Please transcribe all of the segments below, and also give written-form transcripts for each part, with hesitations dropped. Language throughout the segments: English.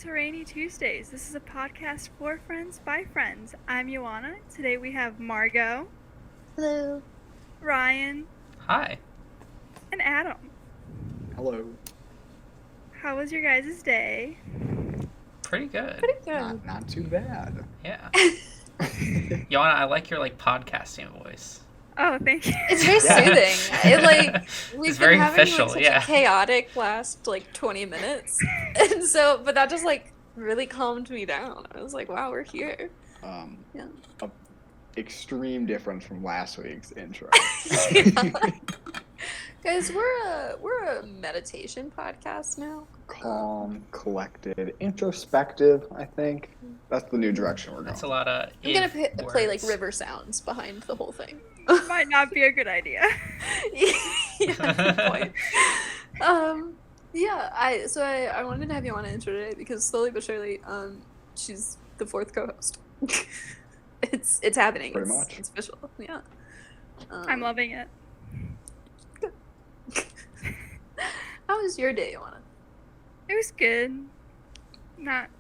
to Rainy Tuesdays. This is a podcast for friends by friends. I'm Yoana. Today we have Margot. Hello. Ryan. Hi. And Adam. Hello. How was your guys' day? Pretty good. Pretty good. Not too bad. Yeah. Yoana, I like your podcasting voice. Oh, thank you. It's very soothing. We've It's been very having official, such yeah. a chaotic last 20 minutes, and so, but that just really calmed me down. I was like, wow, we're here. Yeah. Extreme difference from last week's intro. Guys, we're a meditation podcast now. Calm, collected, introspective. I think that's the new direction we're going. That's a lot of. I'm gonna play river sounds behind the whole thing. Might not be a good idea. Yeah, good point. I wanted to have you on an intro today because slowly but surely, she's the fourth co-host. It's happening. Pretty much. It's official. Yeah. I'm loving it. How was your day, Yoana? It was good.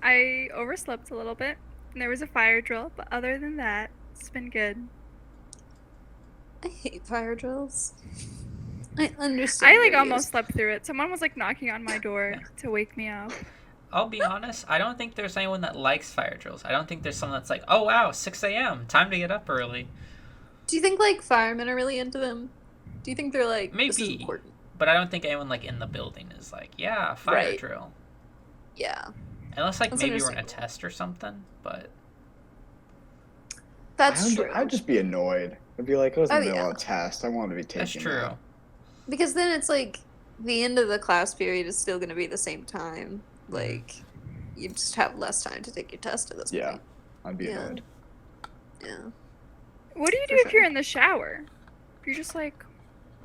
I overslept a little bit, and there was a fire drill, but other than that, it's been good. I hate fire drills. I understand. I almost slept through it. Someone was knocking on my door to wake me up. I'll be honest, I don't think there's anyone that likes fire drills. I don't think there's someone that's like, oh wow, 6 a.m., time to get up early. Do you think firemen are really into them? Do you think they're maybe, this is important? But I don't think anyone in the building is yeah, fire drill. Yeah. Unless That's maybe we're in a test or something, but that's true. I'd just be annoyed. I'd be like, I was in the middle of a test. I wanted to be taking That's true. That. Because then it's the end of the class period is still going to be the same time. You just have less time to take your test at this point. Yeah, I'd be annoyed. Yeah. What do you do if you're in the shower? If you're just walking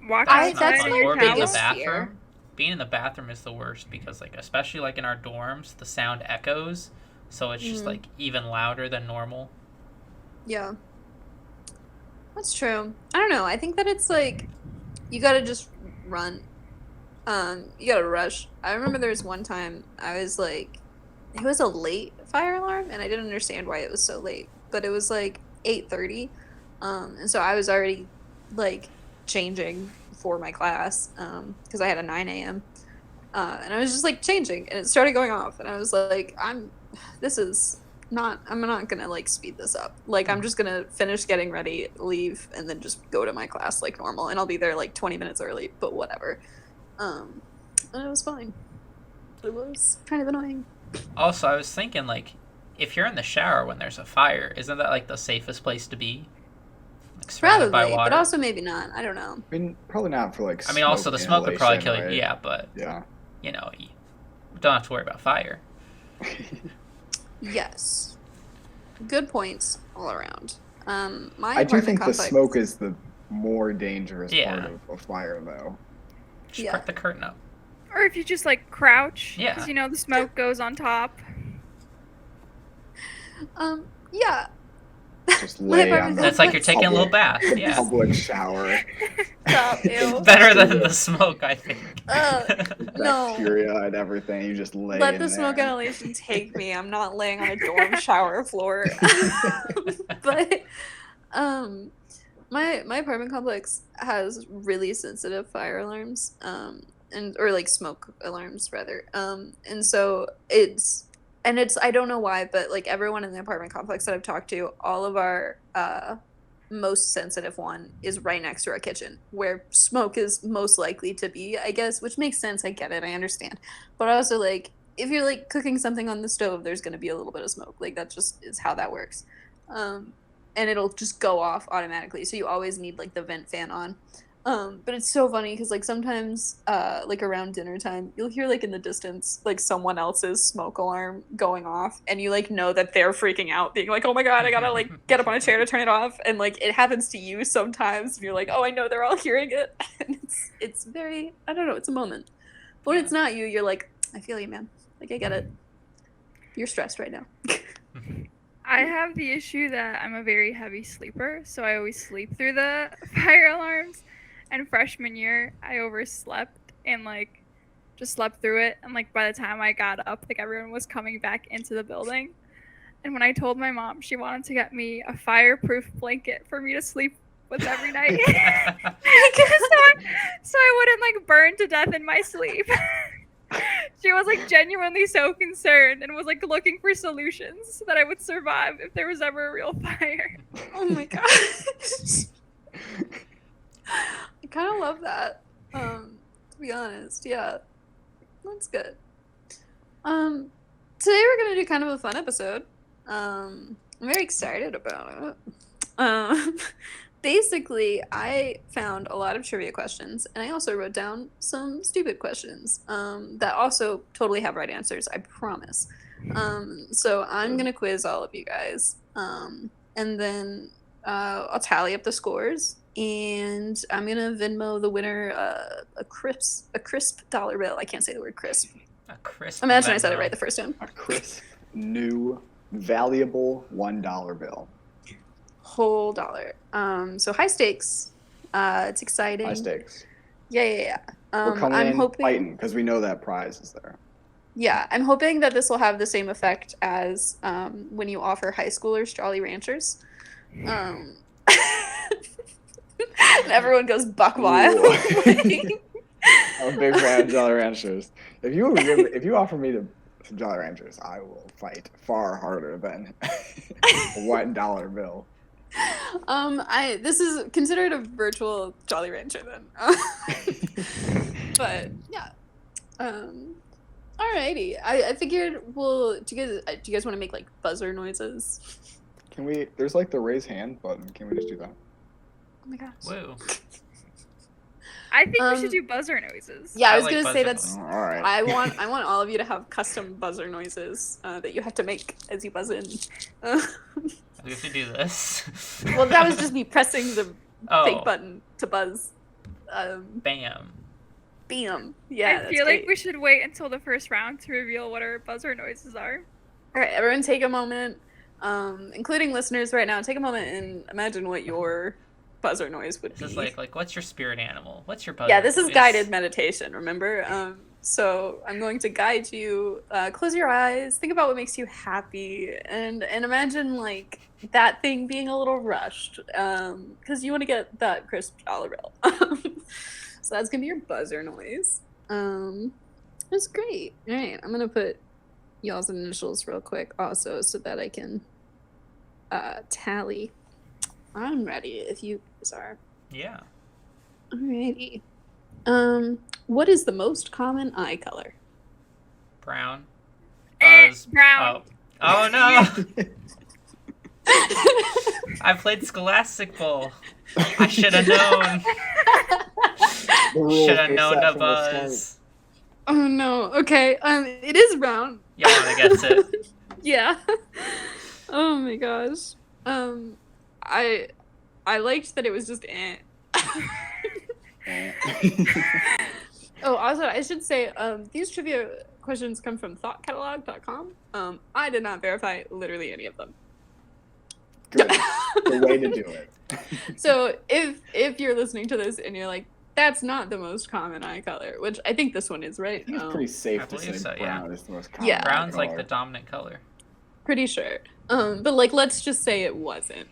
That's outside my in your or being in the biggest towel? fear. bathroom. Being in the bathroom is the worst because especially in our dorms, the sound echoes, so it's just even louder than normal. Yeah. That's true. I don't know. I think that it's you gotta just run. You gotta rush. I remember there was one time I was it was a late fire alarm, and I didn't understand why it was so late. But it was 8:30, and so I was already changing for my class because I had a 9 a.m. And I was just changing, and it started going off, and I was I'm not gonna speed this up. I'm just gonna finish getting ready, leave, and then just go to my class like normal, and I'll be there 20 minutes early, but whatever. And it was fine. It was kind of annoying. Also, I was thinking if you're in the shower when there's a fire, isn't that the safest place to be? Surrounded by Probably, water. but also maybe not. I don't know. I mean, probably not for I mean, also the smoke would probably kill you. right? Yeah, but Yeah. you don't have to worry about fire. Yes. Good points all around. My I do think complex, the smoke is the more dangerous Yeah. part of a fire, though. Just crack the curtain up. Or if you just crouch, Yeah. because the smoke goes on top. Yeah. Just lay on the It's you're taking a little bath. the Yeah. public shower. Stop, ew. Better than the smoke, I think. No. Bacteria and everything. You just lay Let in the smoke there. inhalation take me. I'm not laying on a dorm shower floor. But my apartment complex has really sensitive fire alarms, or smoke alarms rather. And so it's I don't know why, but everyone in the apartment complex that I've talked to, all of our most sensitive one is right next to our kitchen, where smoke is most likely to be, I guess, which makes sense. I get it. I understand. But also, if you're, cooking something on the stove, there's going to be a little bit of smoke. That just is how that works. And it'll just go off automatically. So you always need, the vent fan on. But it's so funny because, sometimes, around dinner time, you'll hear, in the distance, someone else's smoke alarm going off, and you, know that they're freaking out, being oh my god, I gotta, get up on a chair to turn it off, and, it happens to you sometimes, and you're oh, I know they're all hearing it, and it's very, I don't know, it's a moment. But when it's not you, you're I feel you, man. I get it. You're stressed right now. I have the issue that I'm a very heavy sleeper, so I always sleep through the fire alarms. And freshman year, I overslept and just slept through it. And like by the time I got up, like everyone was coming back into the building. And when I told my mom, she wanted to get me a fireproof blanket for me to sleep with every night. so I wouldn't like burn to death in my sleep. She was like genuinely so concerned and was like looking for solutions so that I would survive if there was ever a real fire. Oh my gosh. I kind of love that. To be honest, yeah, that's good. Today we're gonna do kind of a fun episode. I'm very excited about it. Basically, I found a lot of trivia questions, and I also wrote down some stupid questions that also totally have right answers, I promise. So I'm going to quiz all of you guys, and then I'll tally up the scores, and I'm going to Venmo the winner a crisp dollar bill. I can't say the word crisp. A crisp Imagine I Venmo. said it right the first time. A crisp, new, valuable $1 bill. Whole dollar. So high stakes. It's exciting. High stakes. Yeah. We're coming I'm in hoping, fighting because we know that prize is there. Yeah, I'm hoping that this will have the same effect as when you offer high schoolers Jolly Ranchers. And everyone goes buck wild. I'm a big fan of Jolly Ranchers. If you offer me some Jolly Ranchers, I will fight far harder than a $1 bill. This is considered a virtual Jolly Rancher then. But yeah. Alrighty. I figured do you guys want to make like buzzer noises? Can we? There's like the raise hand button. Can we just do that? Oh my gosh. Woo. I think we should do buzzer noises. Yeah, I I was like gonna say buzzer that's. Oh, all right. I want all of you to have custom buzzer noises that you have to make as you buzz in. We have to do this. Well, that was just me pressing the fake Oh, button to buzz. bam. Bam. Yeah. I feel like we should wait until the first round to reveal what our buzzer noises are. All right, everyone, take a moment, including listeners right now. Take a moment and imagine what your buzzer noise would This be. is like what's your spirit animal? What's your buzzer? Yeah, this is noise? guided meditation. Remember. So I'm going to guide you. Close your eyes. Think about what makes you happy, and imagine like that thing being a little rushed, because you want to get that crisp dollar bill. So that's gonna be your buzzer noise. That's great. All right, I'm gonna put y'all's initials real quick also so that I can tally. I'm ready if you guys are. Yeah. Alrighty. What is the most common eye color? Brown. Brown. Oh no! I played Scholastic Bowl. I should have known. Should have known to buzz. Oh no. Okay. It is brown. Yoana gets it. Yeah. Oh my gosh. I liked that it was just eh. Oh, also, I should say, these trivia questions come from thoughtcatalog.com. I did not verify literally any of them. Good. The way to do it. So if you're listening to this and you're like, that's not the most common eye color, which I think this one is, right? It's pretty safe I to believe say so, yeah. brown is the most common. Yeah. Brown's color. like the dominant color. Pretty sure. But like, let's just say it wasn't.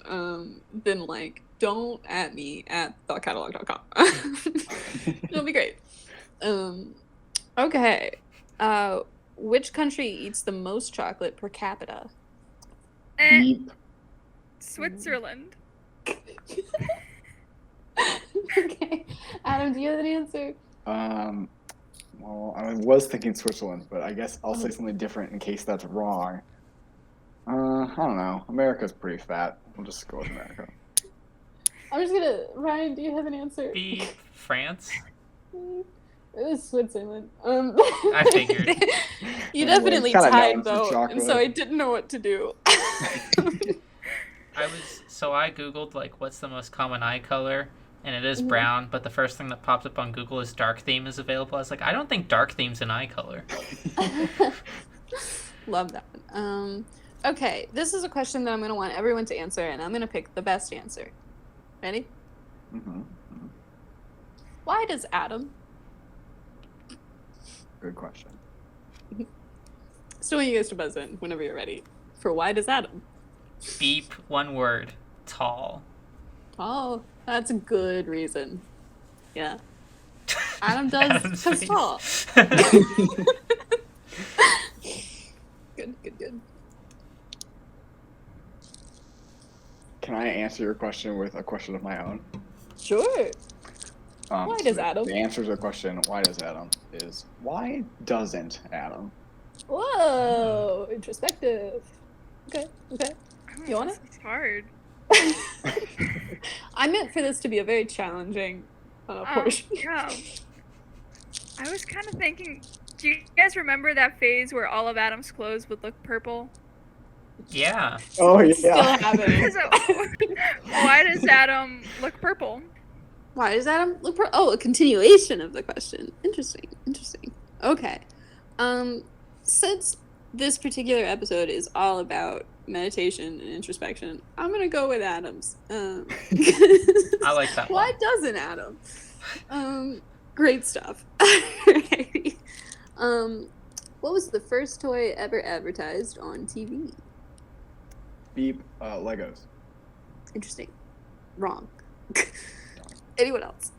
Then like, don't at me at thoughtcatalog.com. It'll be great. Okay. Which country eats the most chocolate per capita? Deep. Switzerland. Okay. Adam, do you have an answer? Well, I was thinking Switzerland, but I guess I'll say something different in case that's wrong. I don't know. America's pretty fat. We'll just go with America. I'm just gonna. Ryan, do you have an answer? B. France. It was Switzerland. I figured. You Anyway, definitely kinda tied known for though, and chocolate. so I didn't know what to do. I googled like what's the most common eye color, and it is Mhm. brown. But the first thing that pops up on Google is dark theme is available. I was like, I don't think dark theme's an eye color. Love that. Okay, this is a question that I'm gonna want everyone to answer, and I'm gonna pick the best answer. Ready? Mm-hmm. Why does Adam Good question. Still want you guys to buzz in whenever you're ready. For why does Adam? Beep, one word. Tall. Oh, that's a good reason. Yeah. Adam does Adam's because face. tall. Good. Can I answer your question with a question of my own? Sure. Why does Adam? The answer to the question, why does Adam, is why doesn't Adam? Whoa, introspective. Okay. Yoana? It's hard. I meant for this to be a very challenging portion. Yeah. I was kind of thinking, do you guys remember that phase where all of Adam's clothes would look purple? Yeah. Oh, yeah. Still happening. So, why does Adam look purple? Why does Adam look a continuation of the question. Interesting. Okay. Since this particular episode is all about meditation and introspection, I'm gonna go with Adam's. I like that Why one. doesn't Adam? Great stuff. Alrighty. What was the first toy ever advertised on TV? Beep, Legos. Interesting. Wrong. Anyone else?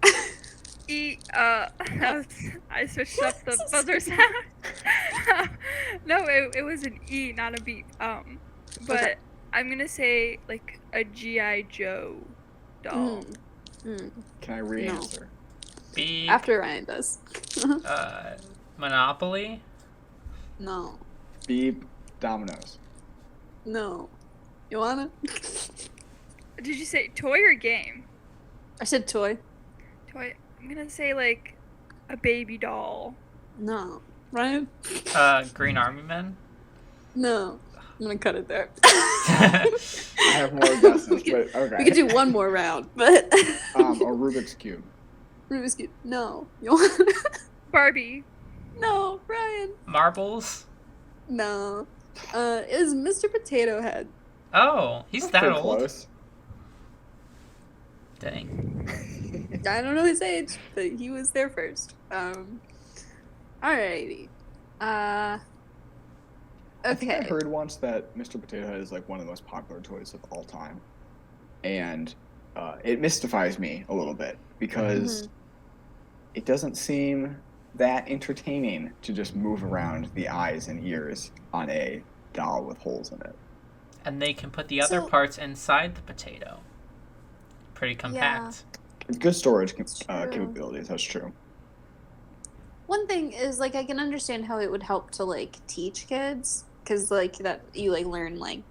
I switched up the buzzer sound. No, it was an E, not a beep. But Okay. I'm gonna say like a G.I. Joe doll. Can I re-answer? Beep. After Ryan does. Monopoly. No. Beep, Dominoes. No. Yoana? Did you say toy or game? I said toy. Toy. I'm gonna say like a baby doll. No. Ryan? Green Army Men. No. I'm gonna cut it there. I have more guesses, We could- but okay. We could do one more round, but A Rubik's Cube. Rubik's Cube. No. Yoana? Barbie. No. Ryan? Marbles. No. It was Mr. Potato Head. Oh, he's that Pretty old. close. Dang. I don't know his age, but he was there first. Alrighty. I think I Okay. heard once that Mr. Potato Head is like one of the most popular toys of all time, and it mystifies me a little bit because it doesn't seem that entertaining to just move around the eyes and ears on a doll with holes in it. And they can put the other So- parts inside the potato. Pretty compact. Good storage true. capabilities. That's true. One thing is like I can understand how it would help to like teach kids because like that you like learn like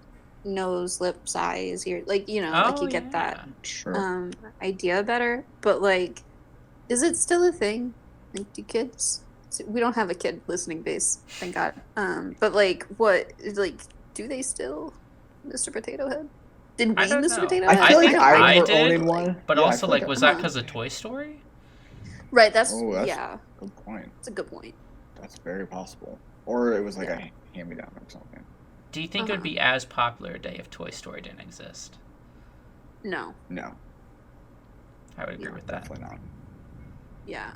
nose, lips, eyes, ear, like you know like you get that Sure. idea better. But like, is it still a thing? Like, do kids? We don't have a kid listening base, thank God. But like, what like do they still? Mr. Potato Head? Did we, I don't Mr. know. Potato I Head? feel like think I I remember did, owning one. But Yeah, I also, feel like, was that Uh-huh. because of Toy Story? Right. That's Oh, that's- yeah. Good point. That's a good point. That's very possible. Or it was like Yeah. a hand-me-down or something. Do you think it would be as popular today if Toy Story didn't exist? No. No, I would agree with that. definitely not. Yeah.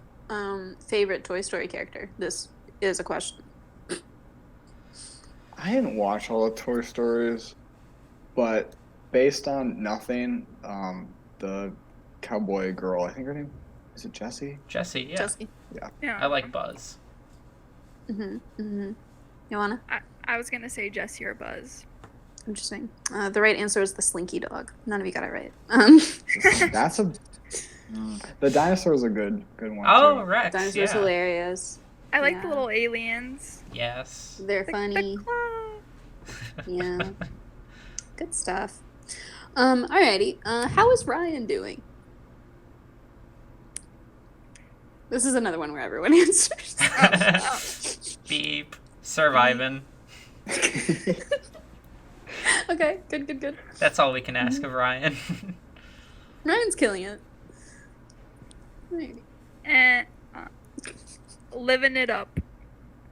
Favorite Toy Story character? This is a question. I didn't watch all the Toy Stories, but based on nothing, the cowboy girl, I think her name is it Jessie? Jesse, yeah. Jesse. Yeah. I like Buzz. Yoana? I was gonna say Jessie or Buzz. Interesting. The right answer is the Slinky Dog. None of you got it right. That's a. The dinosaur is a good one. Oh, too. Rex, Dinosaurs yeah. hilarious. I like the Yeah. little aliens. Yes. They're The funny. claw. Yeah. Good stuff. Alrighty. How is Ryan doing? This is another one where everyone answers. Beep. Surviving. Okay, good. That's all we can ask of Ryan. Ryan's killing it. Alrighty. And living it up.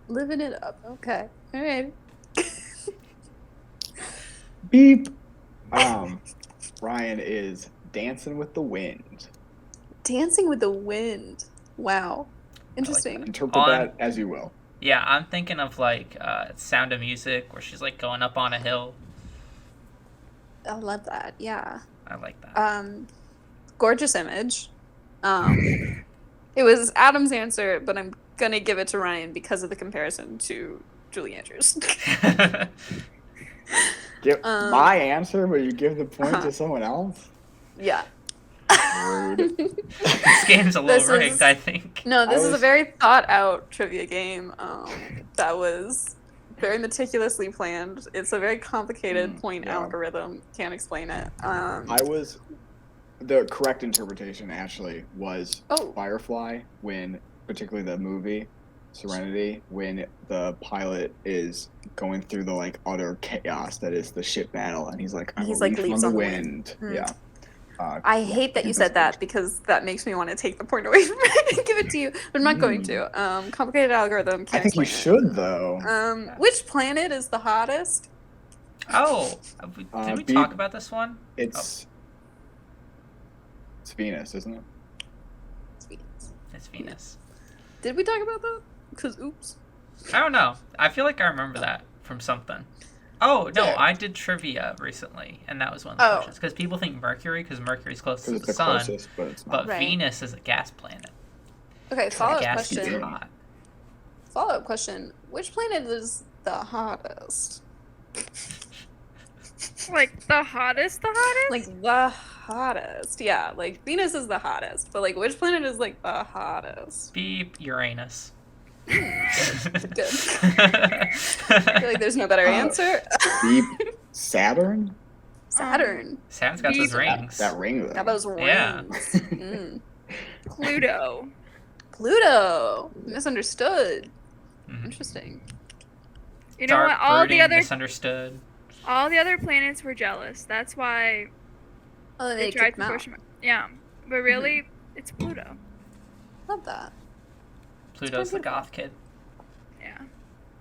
Living it up. Okay. Alright. Beep. Ryan is dancing with the wind. Dancing with the Wind. Wow. Interesting. Interpret On- that as you will. Yeah, I'm thinking of like Sound of Music, where she's like going up on a hill. I love that. Yeah. I like that. Gorgeous image. It was Adam's answer, but I'm gonna give it to Ryan because of the comparison to Julie Andrews. Give my answer, but you give the point to someone else? Yeah. Rude. This game's a little rigged, I think. No, this is a very thought out trivia game that was very meticulously planned. It's a very complicated point algorithm. Can't explain it. The correct interpretation actually was Oh. Firefly, when, particularly the movie Serenity, when the pilot is going through the like utter chaos that is the ship battle, and he's like, I will leap leaps on on the the wind. wind. Yeah. I hate that you said that because that makes me want to take the point away from it and give it to you, but I'm not going to. Complicated algorithm. Can't I think you explain should though. it. Which planet is the hottest? Oh, did we talk about this one? It's Venus, isn't it? It's Venus. It's Venus. Did we talk about that? Because oops. I don't know. I feel like I remember that from something. Oh, no, Fair. I did trivia recently, and that was one of the questions. Because people think Mercury, because Mercury's close to Because the it's the sun, closest, but it's not. but Right. Venus is a gas planet. Okay, follow-up Gas is question. hot. Follow-up question. Which planet is the hottest? Like the hottest? Like the hottest. Yeah, like Venus is the hottest, but like which planet is like the hottest? Beep, Uranus. Good. I feel like there's no better answer. Deep Saturn? Saturn. Saturn's got those Beep. rings. That ring though. Got those rings. Yeah. Pluto. Pluto. Misunderstood. Mhm. Interesting. You know Dark, what? All brooding, the other misunderstood. planets were jealous. That's why Oh, they they tried kicked to him out. push him. Yeah, but really, it's Pluto. Love that. Pluto's the goth kid. Yeah,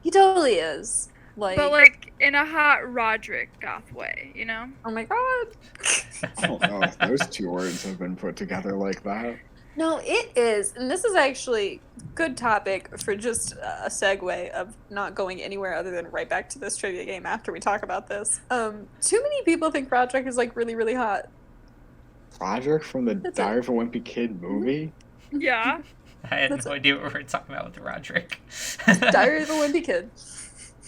He totally is. Like, but like in a hot Roderick goth way, you know? oh my god. I don't know if those two words have been put together like that. No, it is. And this is actually good topic for just a segue of not going anywhere other than right back to this trivia game after we talk about this. Too many people think Roderick is like really, really hot. Roderick from the That's Diary of a Wimpy Kid movie? Yeah. I had That's no idea what we were talking about with Roderick. Diary of a Wimpy Kid.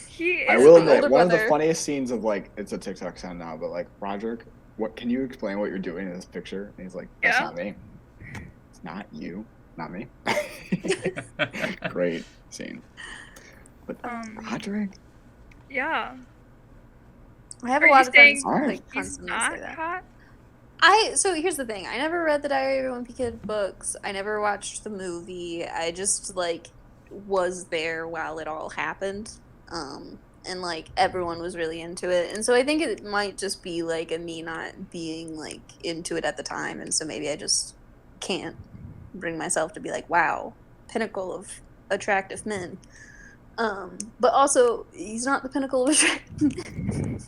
He is. I will my admit, older one of the brother. funniest scenes of like, it's a TikTok sound now, but like, Roderick, what can you explain what you're doing in this picture? And he's like, that's Yeah. not me. It's not you. Not me. Great scene. But Roderick? Yeah. I have Are a you lot of friends saying who like he's constantly not say that. hot? So here's the thing. I never read the Diary of a Wimpy Kid books. I never watched the movie. I just like was there while it all happened. And like everyone was really into it. And so I think it might just be like a me not being like into it at the time, and so maybe I just can't bring myself to be like, wow, pinnacle of attractive men. But also he's not the pinnacle of attractive men.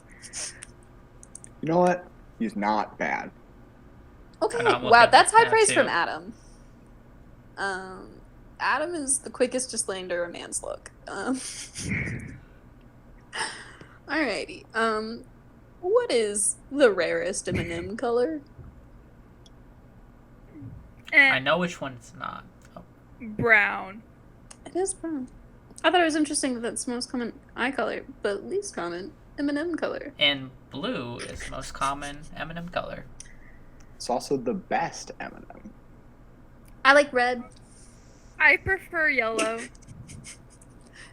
You know what? He's not bad. Okay, And I'm wow, looking that's high now, praise too. from Adam. Adam is the quickest to slander a man's look. Alrighty. What is the rarest Eminem color? I know which one it's not. Oh, Brown. It is brown. I thought it was interesting that that's most common eye color, but least common Eminem color. and blue is the most common Eminem color. It's also the best Eminem. I like red. I prefer yellow.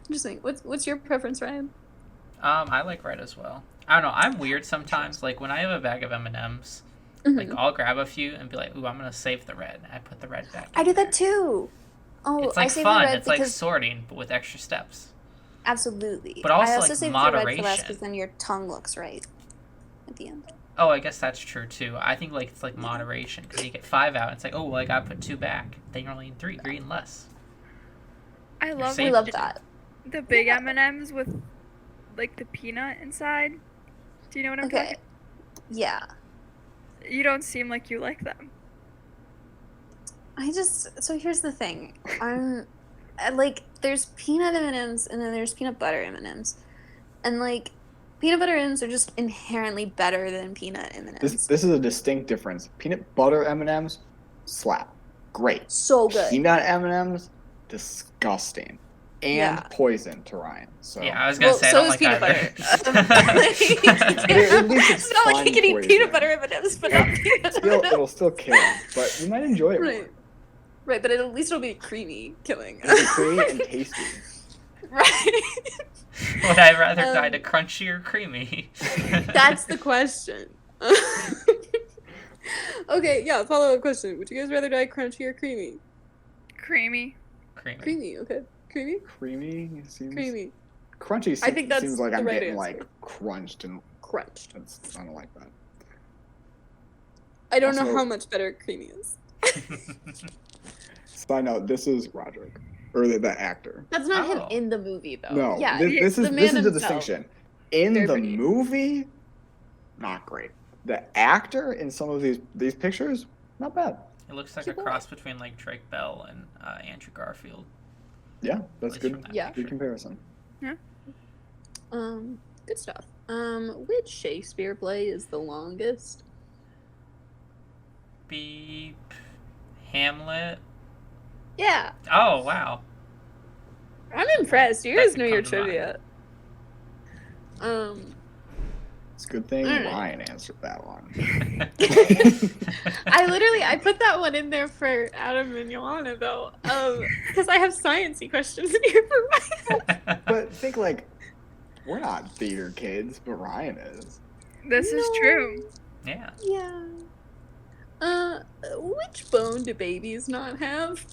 Interesting. What's your preference, Ryan? I like red as well. I don't know. I'm weird sometimes. Like when I have a bag of M&Ms, like I'll grab a few and be like, "Ooh, I'm gonna save the red." I put the red back. I in do there. that too. Oh, It's I like save fun. the red It's like because sorting, but with extra steps. absolutely. But also, I also like, save the red for last moderation. because then your tongue looks right at the end. Oh, I guess that's true too. I think like it's like moderation because you get 5 out. It's like, oh, well, I gotta put 2 back. Then you're only in 3. You're eating less. I love safe. We love that. the big M&Ms with like the peanut inside. Do you know what I'm Okay. talking? Yeah. You don't seem like you like them. So here's the thing. like there's peanut M&Ms and then there's peanut butter M&Ms, and like peanut butter M&Ms are just inherently better than peanut M&Ms. This is a distinct difference. Peanut butter M&Ms slap, great. So good. Peanut M&Ms, disgusting, and Yeah. poison to Ryan. So Yeah, I was gonna say I so don't is like peanut either. butter. At least it's It's not like fun he can eat poison. peanut butter M&Ms, but not peanut It'll still kill him, but you might enjoy it more. Right. Right, but at least it'll be creamy killing. It'll be creamy and tasty. Right. Would I rather die to crunchy or creamy? That's the question. Okay, yeah, follow-up question. Would you guys rather die crunchy or creamy? Creamy. Creamy. Creamy, okay. Creamy? Creamy seems. Creamy. Crunchy I think that's seems like the I'm right getting answer. like crunched and Crunched. I don't like that. I don't know Also- how much better creamy is. Side note: this is Roderick, or the actor. That's not him Oh. in the movie, though. No, Yeah, this is the the man himself. distinction. In Very the pretty. movie, not great. The actor in some of these pictures, not bad. It looks like People a cross between like Drake Bell and Andrew Garfield. Yeah, that's At least good. from that Yeah. picture. Good comparison. Good stuff. Which Shakespeare play is the longest? Beep. Hamlet. Yeah, Oh wow. I'm impressed. You That guys could know your come to mind. trivia. It's a good thing Alright. Ryan answered that one. I put that one in there for Adam and Yoana though, because I have sciencey questions in here for Ryan. But think like, we're not theater kids, but Ryan is. This is true. Yeah. Yeah. Which bone do babies not have?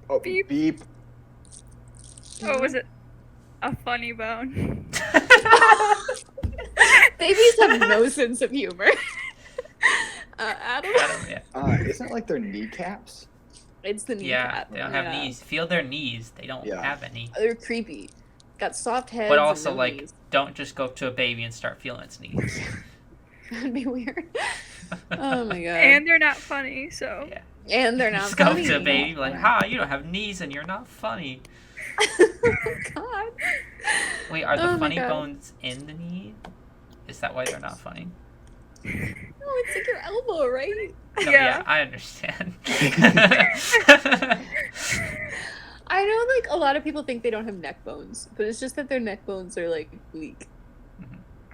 Oh, Beep. beep. Oh, was it a funny bone? Babies have no sense of humor. Adam? Yeah. Isn't it like their kneecaps? It's the Yeah. kneecap. They don't have knees. Feel their knees. They don't Yeah. have any. They're creepy. Got soft heads. But and also, no like, knees. don't just go up to a baby and start feeling its knees. That'd be weird. Oh my god. And they're not funny, so. Yeah. And they're not Just go up funny. to a baby like, ha, you don't have knees and you're not funny. God. Wait, are Oh the my funny God. bones in the knee? Is that why they're not funny? No, it's like your elbow, right? No, Yeah. I understand. I know, like, a lot of people think they don't have neck bones, but it's just that their neck bones are, like, weak.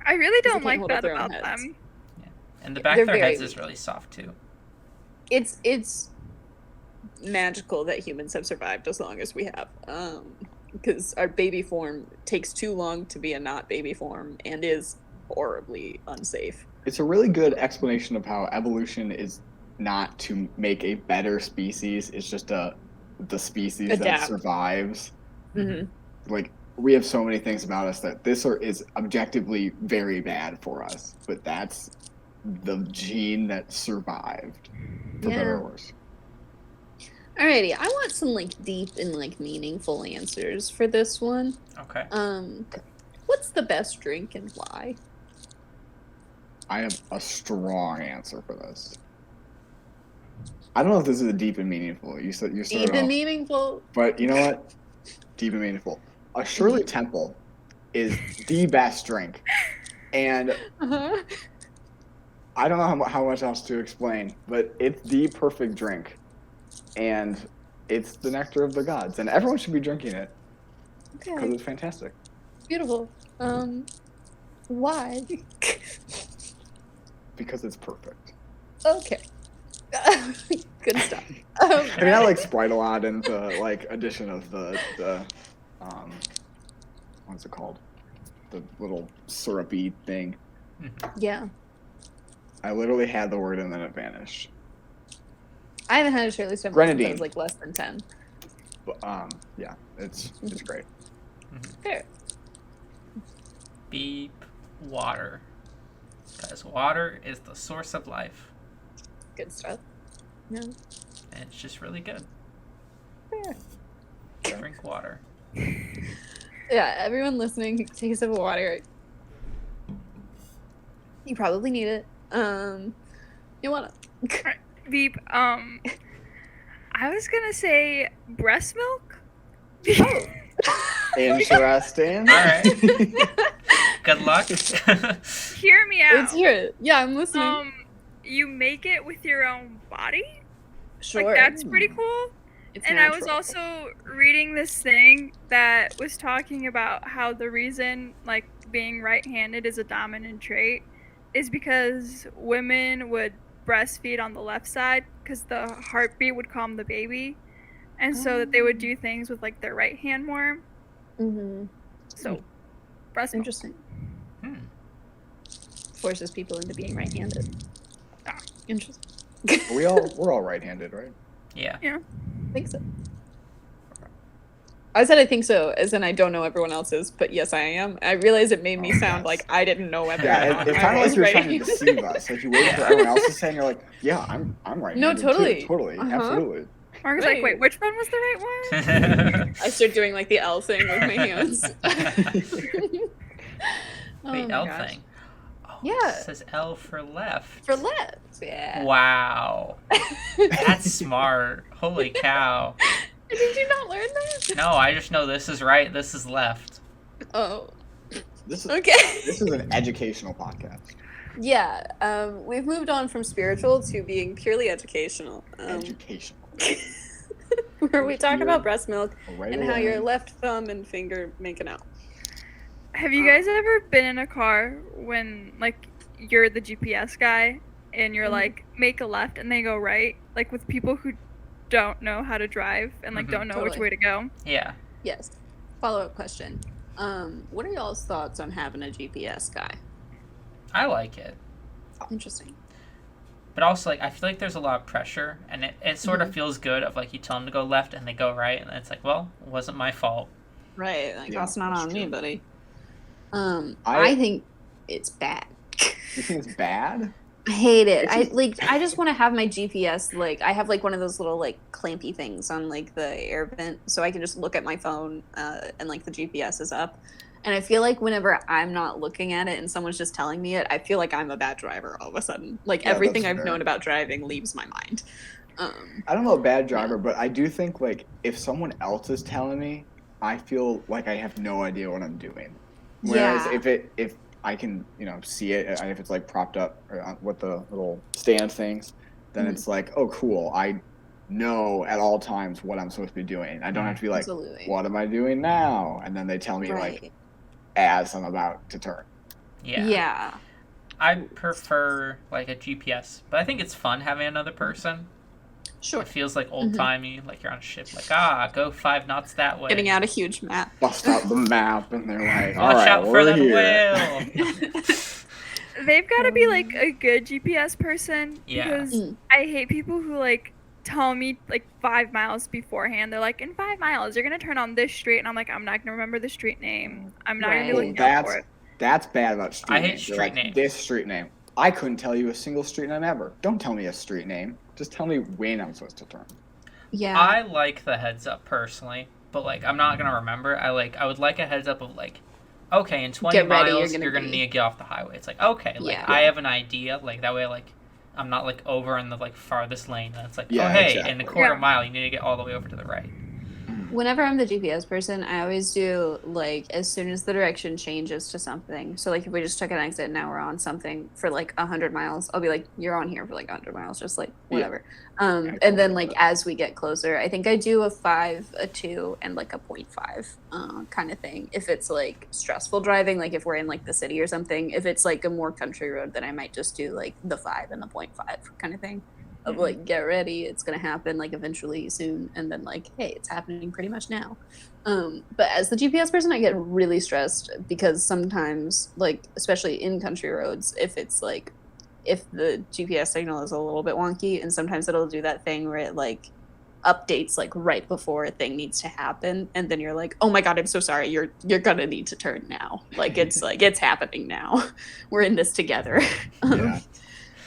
I really Because they don't can't like hold up that their own about heads. them. And the back They're of their very heads is weak. really soft too. It's magical that humans have survived as long as we have. Because our baby form takes too long to be a not baby form and is horribly unsafe. It's a really good explanation of how evolution is not to make a better species. It's just the species that Adapt. survives. Mm-hmm. Like, we have so many things about us that is objectively very bad for us, but that's the gene that survived, for better or worse. Alrighty, I want some, like, deep and, like, meaningful answers for this one. Okay. What's the best drink and why? I have a strong answer for this. I don't know if this is a deep and meaningful. You said Deep and meaningful. but you know what? Deep and meaningful. A Shirley Temple is the best drink, and Uh-huh. I don't know how much else to explain, but it's the perfect drink, and it's the nectar of the gods, and everyone should be drinking it because Okay, it's fantastic. beautiful. Why? Because it's perfect. Okay. Good stuff. I mean, I like Sprite a lot, and the like addition of the what's it called? The little syrupy thing. Yeah. I literally had the word and then it vanished. I haven't had a Shirley Temple since I Grenadine. was like less than 10. But yeah, it's great. Fair. Beep water. Because water is the source of life. Good stuff. No. And it's just really good. Fair. Drink water. Yeah, everyone listening, take a sip of water. You probably need it. You wanna. Beep. I was gonna say breast milk. Oh. Interesting. All right. Good luck. Hear me out. Let's hear it. Yeah, I'm listening. You make it with your own body. Sure. Like that's pretty cool. It's And natural. I was also reading this thing that was talking about how the reason like being right-handed is a dominant trait is because women would breastfeed on the left side because the heartbeat would calm the baby, and so that they would do things with like their right hand more. Mm-hmm. So, breast milk. Interesting. Hmm. Forces people into being right-handed. Ah. Interesting. we're all right-handed, right? Yeah. I think so. I said I think so, as in I don't know everyone else's, but yes, I am. I realized it made me sound like I didn't know everyone. Yeah, it's kind of like you're trying to deceive us. Like you wait for everyone else to say, and you're like, "Yeah, I'm right." No, totally. Totally, absolutely. Mark was like, wait, which one was the right one? I start doing like the L thing with my hands. The L gosh. thing. Oh, Yeah. It says L for left. For left, yeah. Wow. That's smart. Holy cow. Did you not learn that? No, I just know this is right, this is left. Oh, This is okay. this is an educational podcast. Yeah, we've moved on from spiritual to being purely educational. Educational. Where we talk about breast milk Right and how away. your left thumb and finger make it out. Have you guys ever been in a car when like you're the GPS guy and you're like make a left and they go right, like with people who don't know how to drive and like don't know which Totally. way to go? Yeah. Yes. Follow-up question. What are y'all's thoughts on having a GPS guy? I like it. Interesting. But also, like, I feel like there's a lot of pressure, and it sort of feels good of, like, you tell them to go left, and they go right, and it's like, well, it wasn't my fault. Right, like Yeah, that's not that's on me, true. buddy. I- I think it's bad. You think it's bad? I hate it. I just want to have my GPS, like I have like one of those little like clampy things on like the air vent, so I can just look at my phone and like the GPS is up. And I feel like whenever I'm not looking at it and someone's just telling me it, I feel like I'm a bad driver all of a sudden. Like Yeah, everything that's I've fair. known about driving leaves my mind. I don't know a bad driver, but I do think like if someone else is telling me, I feel like I have no idea what I'm doing. Whereas Yeah. if I can see it, if it's like propped up or with the little stand things, then it's like, oh cool, I know at all times what I'm supposed to be doing. I don't have to be like, Absolutely. what am I doing now? And then they tell me like as I'm about to turn. Yeah. Yeah. I prefer, like, a GPS, but I think it's fun having another person. Sure. It feels like old-timey, like you're on a ship, like, go 5 knots that way. Getting out a huge map. Bust out the map and they're like, all Watch right, out for we're that here. whale. They've got to be like a good GPS person Yeah. because I hate people who like tell me like 5 miles beforehand. They're like, in 5 miles, you're gonna turn on this street, and I'm like, I'm not gonna remember the street name. I'm not gonna be looking out for it. That's bad about street I hate names. They're street like, names. This street name. I couldn't tell you a single street name ever. Don't tell me a street name. Just tell me when I'm supposed to turn. Yeah. I like the heads up personally, but like I'm not gonna remember. I would like a heads up of like, okay, in 20 Get ready, miles you're you're gonna gonna be- need to get off the highway. It's like, okay, like Yeah. I have an idea. Like that way, like I'm not like over in the like farthest lane. And it's like, Yeah, oh hey, exactly. in a quarter Yeah. mile you need to get all the way over to the right. Whenever I'm the GPS person, I always do like as soon as the direction changes to something. So like if we just took an exit and now we're on something for like 100 miles, I'll be like, you're on here for like 100 miles, just like whatever. And then like as we get closer, I think I do a 5, a 2, and like a 0.5 kind of thing. If it's like stressful driving, like if we're in like the city or something, if it's like a more country road, then I might just do like the 5 and the 0.5 kind of thing. Of like, get ready, it's gonna happen like eventually soon, and then like, hey, it's happening pretty much now. But as the GPS person, I get really stressed because sometimes, like, especially in country roads, if it's like, if the GPS signal is a little bit wonky, and sometimes it'll do that thing where it like updates like right before a thing needs to happen, and then you're like, oh my god, I'm so sorry, you're gonna need to turn now. Like it's happening now. We're in this together. Yeah.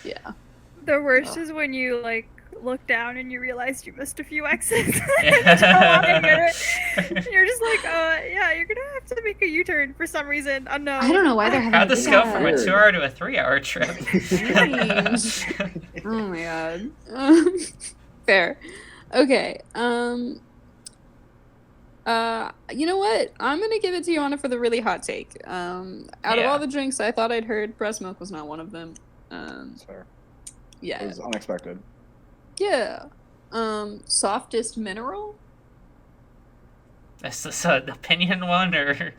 Yeah. The worst is when you like look down and you realize you missed a few exits. Yeah. And you're just like, yeah, you're gonna have to make a U-turn for some reason unknown. I don't know why they're having How'd this go that. from a 2-hour to a 3-hour trip? Strange. Oh my god. Fair. Okay. You know what? I'm gonna give it to Yoana for the really hot take. Out of all the drinks I thought I'd heard, breast milk was not one of them. That's fair. Yeah. It was unexpected. Yeah. Softest Mineral? Is this an opinion one or?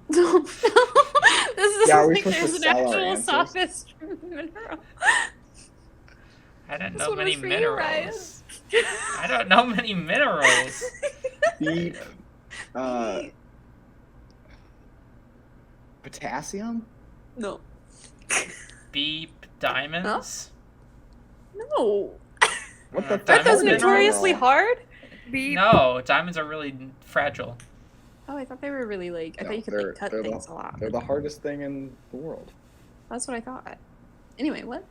No. This is Yeah, are we like supposed to there's an sell our actual answers? softest mineral. I don't This know one many was for you, Ryan. minerals. I don't know many minerals. Beep. Potassium? No. Beep diamonds. No. What the That Aren't those Diamond notoriously mineral. hard? Beep. No, diamonds are really fragile. Oh, I thought they were really like. I No, thought you could like cut they're things a lot. They're the hardest thing in the world. That's what I thought. Anyway, what?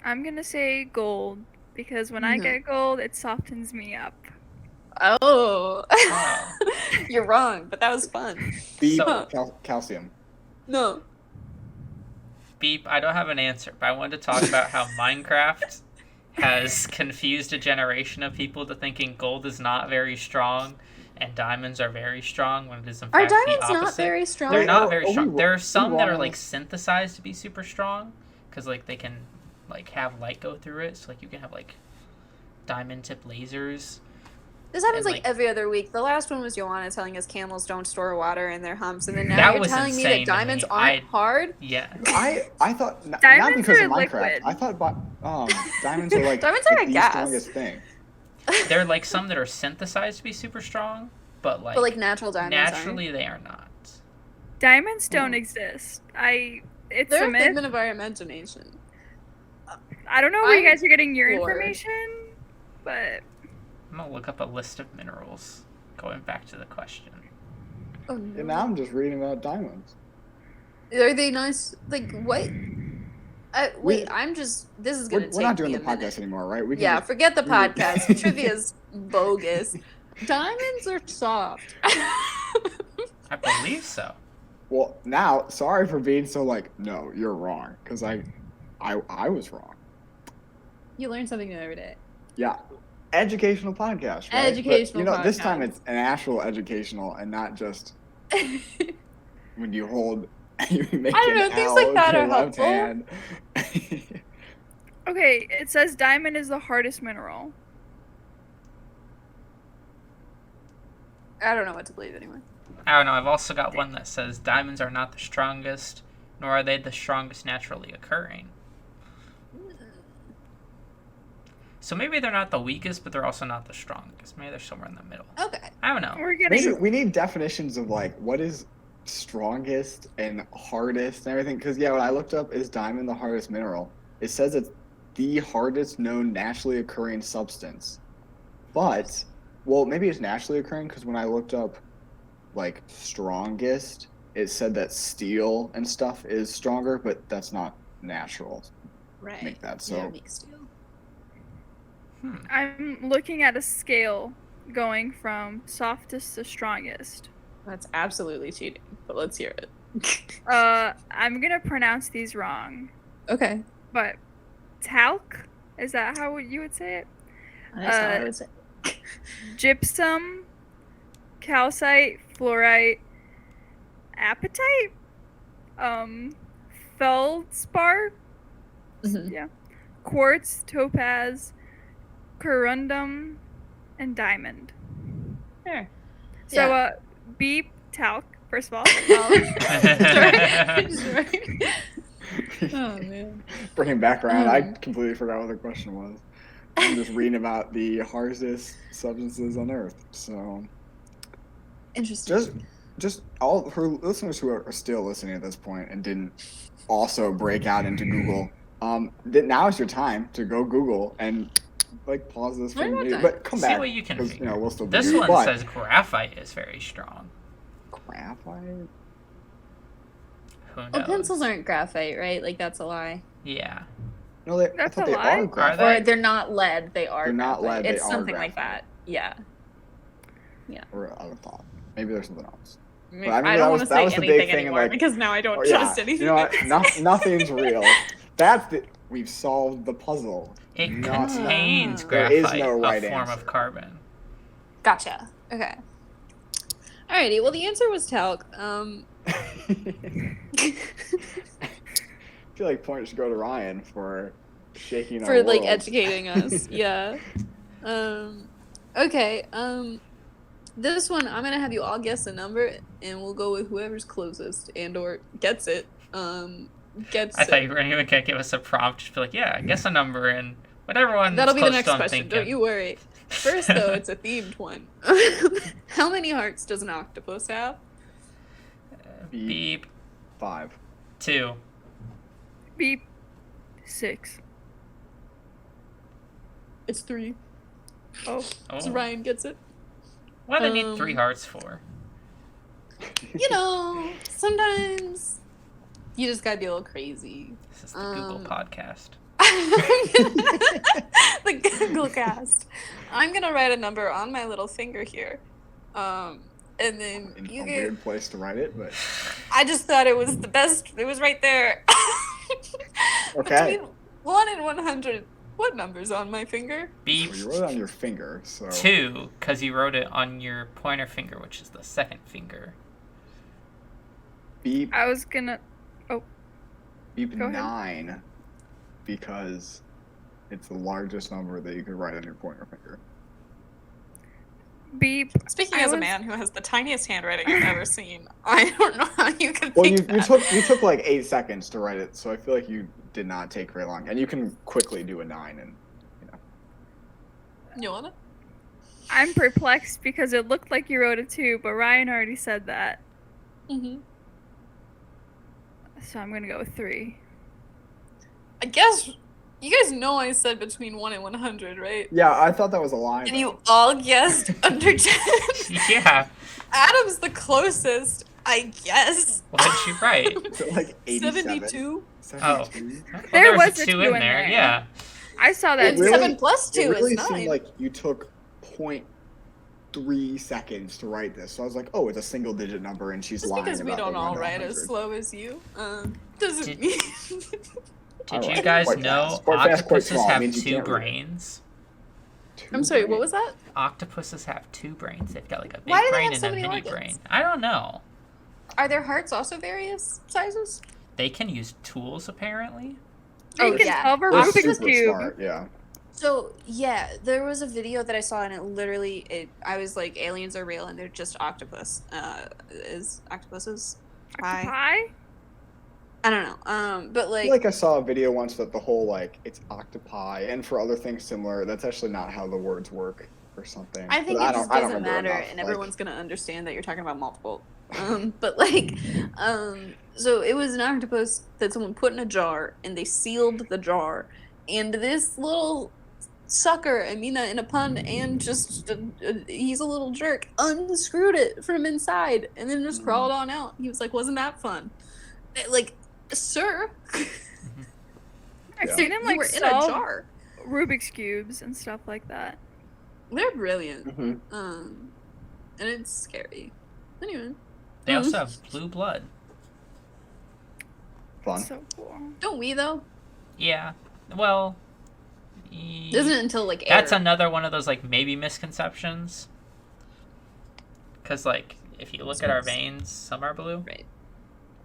I'm gonna say gold because when I No. get gold, it softens me up. Oh. Oh. You're wrong, but that was fun. Beep. So- Calcium. No. Beep. I don't have an answer, but I wanted to talk about how Minecraft has confused a generation of people to thinking gold is not very strong and diamonds are very strong when it is in Are fact the diamonds opposite. not very strong? They're Wait, not oh, very oh, strong. we- There are we some that are wrong. like synthesized to be super strong because like they can like have light go through it. So like you can have like diamond tip lasers. This happens And, like like- every other week. The last one was Yoana telling us camels don't store water in their humps, and then now That you're was telling me insane that to diamonds me. aren't hard. Yeah. I thought not Diamonds because are of Minecraft. liquid. I thought diamonds are like Diamonds are a the gas. strongest thing. There are like some that are synthesized to be super strong, but But like natural diamonds naturally they are not. Diamonds don't Oh. exist. It's aren't. They're a a myth. figment of our imagination. I don't know where you I'm guys are getting your floored. information, but I'm gonna look up a list of minerals. Going back to the question. Oh no. And now I'm just reading about diamonds. Are they nice? Like what? Wait, We- I'm just. This is We're, gonna take we're not doing me the a minute. podcast anymore, right? We can Yeah, just- forget the we- podcast. Trivia's bogus. Diamonds are soft. I believe so. Well, now, sorry for being so like, no, you're wrong, because I was wrong. You learn something new every day. Yeah, educational podcast. Right? Educational But, this time podcast. it's an actual educational and not just when you hold. You make I don't an know, things L like with that your are left helpful. hand. okay, it says diamond is the hardest mineral. I don't know what to believe anymore. I don't know. I've also got one that says diamonds are not the strongest, nor are they the strongest naturally occurring. So maybe they're not the weakest, but they're also not the strongest. Maybe they're somewhere in the middle. Okay. I don't know. We're getting we need definitions of like what is strongest and hardest and everything. Because yeah, when I looked up is diamond the hardest mineral, it says it's the hardest known naturally occurring substance. But well, maybe it's naturally occurring because when I looked up like strongest, it said that steel and stuff is stronger, but that's not natural. Right. Make that so. Yeah, make steel. I'm looking at a scale going from softest to strongest. That's absolutely cheating, but let's hear it. I'm gonna pronounce these wrong, Okay. but talc, is that how you would say it? That's not what I would say. Gypsum, calcite, fluorite, apatite, feldspar, Mhm. yeah, quartz, topaz, corundum, and diamond. There. So, Yeah. beep, talc, first of all. Sure. Oh man. Bringing back around, I Um. completely forgot what the question was. I'm just reading about the hardest substances on Earth. So Interesting. just all her listeners who are still listening at this point and didn't also break out into Google. Now is your time to go Google and like pause this for We're a not minute, done. but come See back what you can because figure. we'll still be This here. one But says graphite is very strong. graphite. Who knows? Oh, pencils aren't graphite, right? Like that's a lie. Yeah. No, I That's thought a they lie. are graphite. Are Or they're not lead. They are. They're not graphite. lead, they It's are something like graphite. that. Yeah. Or I would have thought maybe there's something else. I, mean, I remember I that don't was- want to that say was the big anything thing in, anymore like- because now I don't Oh, trust yeah. anything. You know what? Nothing's real. That's the We've solved the puzzle. It Not- contains There is graphite, no right a form answer. of carbon. Gotcha. Okay. Alrighty. Well, the answer was talc. I feel like points should go to Ryan for shaking our For like world. educating us. Yeah. Okay. This one I'm gonna have you all guess a number, and we'll go with whoever's closest and or gets it. Gets I thought you it. were even gonna give us a prompt, just be like, yeah, guess a number and whatever one. That'll be the close next to I'm question. thinking. Don't you worry. First, though, it's a themed one. How many hearts does an octopus have? Beep. 5. 2. Beep. 6. It's 3. Oh. Oh. So Ryan gets it. What do they need 3 hearts for? You know, sometimes you just gotta be a little crazy. This is the Google podcast. The Google cast. I'm gonna write a number on my little finger here. And then In you a get. weird place to write it, but I just thought it was the best. It was right there. Okay. Between 1 and 100. What number's on my finger? Beep. well, you wrote it on your finger, so 2, because you wrote it on your pointer finger, which is the second finger. beep I was gonna. beep Go ahead. 9 because it's the largest number that you could write on your pointer finger. Beep. Speaking I as a was- man who has the tiniest handwriting I've ever seen, I don't know how you could Well, think you that. took like 8 seconds to write it, so I feel like you did not take very long, and you can quickly do a 9 and Yoana? I'm perplexed because it looked like you wrote a 2, but Ryan already said that. Mm-hmm. So I'm gonna go with 3. I guess you guys know I said between 1 and 100, right? yeah, I thought that was a lie. And you all guessed under 10. Yeah. Adam's the closest, I guess. What did you write? Is it like 87? 72? 72? Well, There was was a 2 2 in in there. there. Yeah. I saw that. It really- 7 plus 2 It really is 9. seemed like you took 0.3 seconds to write this, so I was like, oh, it's a single digit number, and she's Just lying because we about don't the all 1 to write as 100. slow as you, doesn't Did- mean... Did Alright, you guys quite know fast. Quite fast, quite octopuses small. have Means you 2 can't read it. brains? I'm sorry, what was that? Octopuses have 2 brains. They've got like a big Why do they brain have and so a many mini organs? brain. I don't know. Are their hearts also various sizes? They can use tools apparently. You Oh, can yeah. solve a They're Rubik's super Cube. smart, yeah. So, yeah, there was a video that I saw, and I was like, aliens are real, and they're just octopus. Is octopuses? Octopi? I don't know. But I like, feel like I saw a video once that the whole, like, it's octopi, and for other things similar, that's actually not how the words work or something. I think But it just I don't doesn't remember matter, enough, and like- everyone's gonna understand that you're talking about multiple. But like, so it was an octopus that someone put in a jar, and they sealed the jar, and this little sucker, I mean that in a pun, and just he's a little jerk, unscrewed it from inside, and then just crawled on out. He was like, "Wasn't that fun?" Like, sir, I've Yeah. seen him you like were in a solve jar. Rubik's cubes and stuff like that. They're brilliant, Mhm. and it's scary. Anyway, They also have blue blood. Fun. So cool. don't we though? Yeah. Well. Isn't it until like That's air? another one of those like maybe misconceptions. Because like if you look at our veins, some are blue. Right.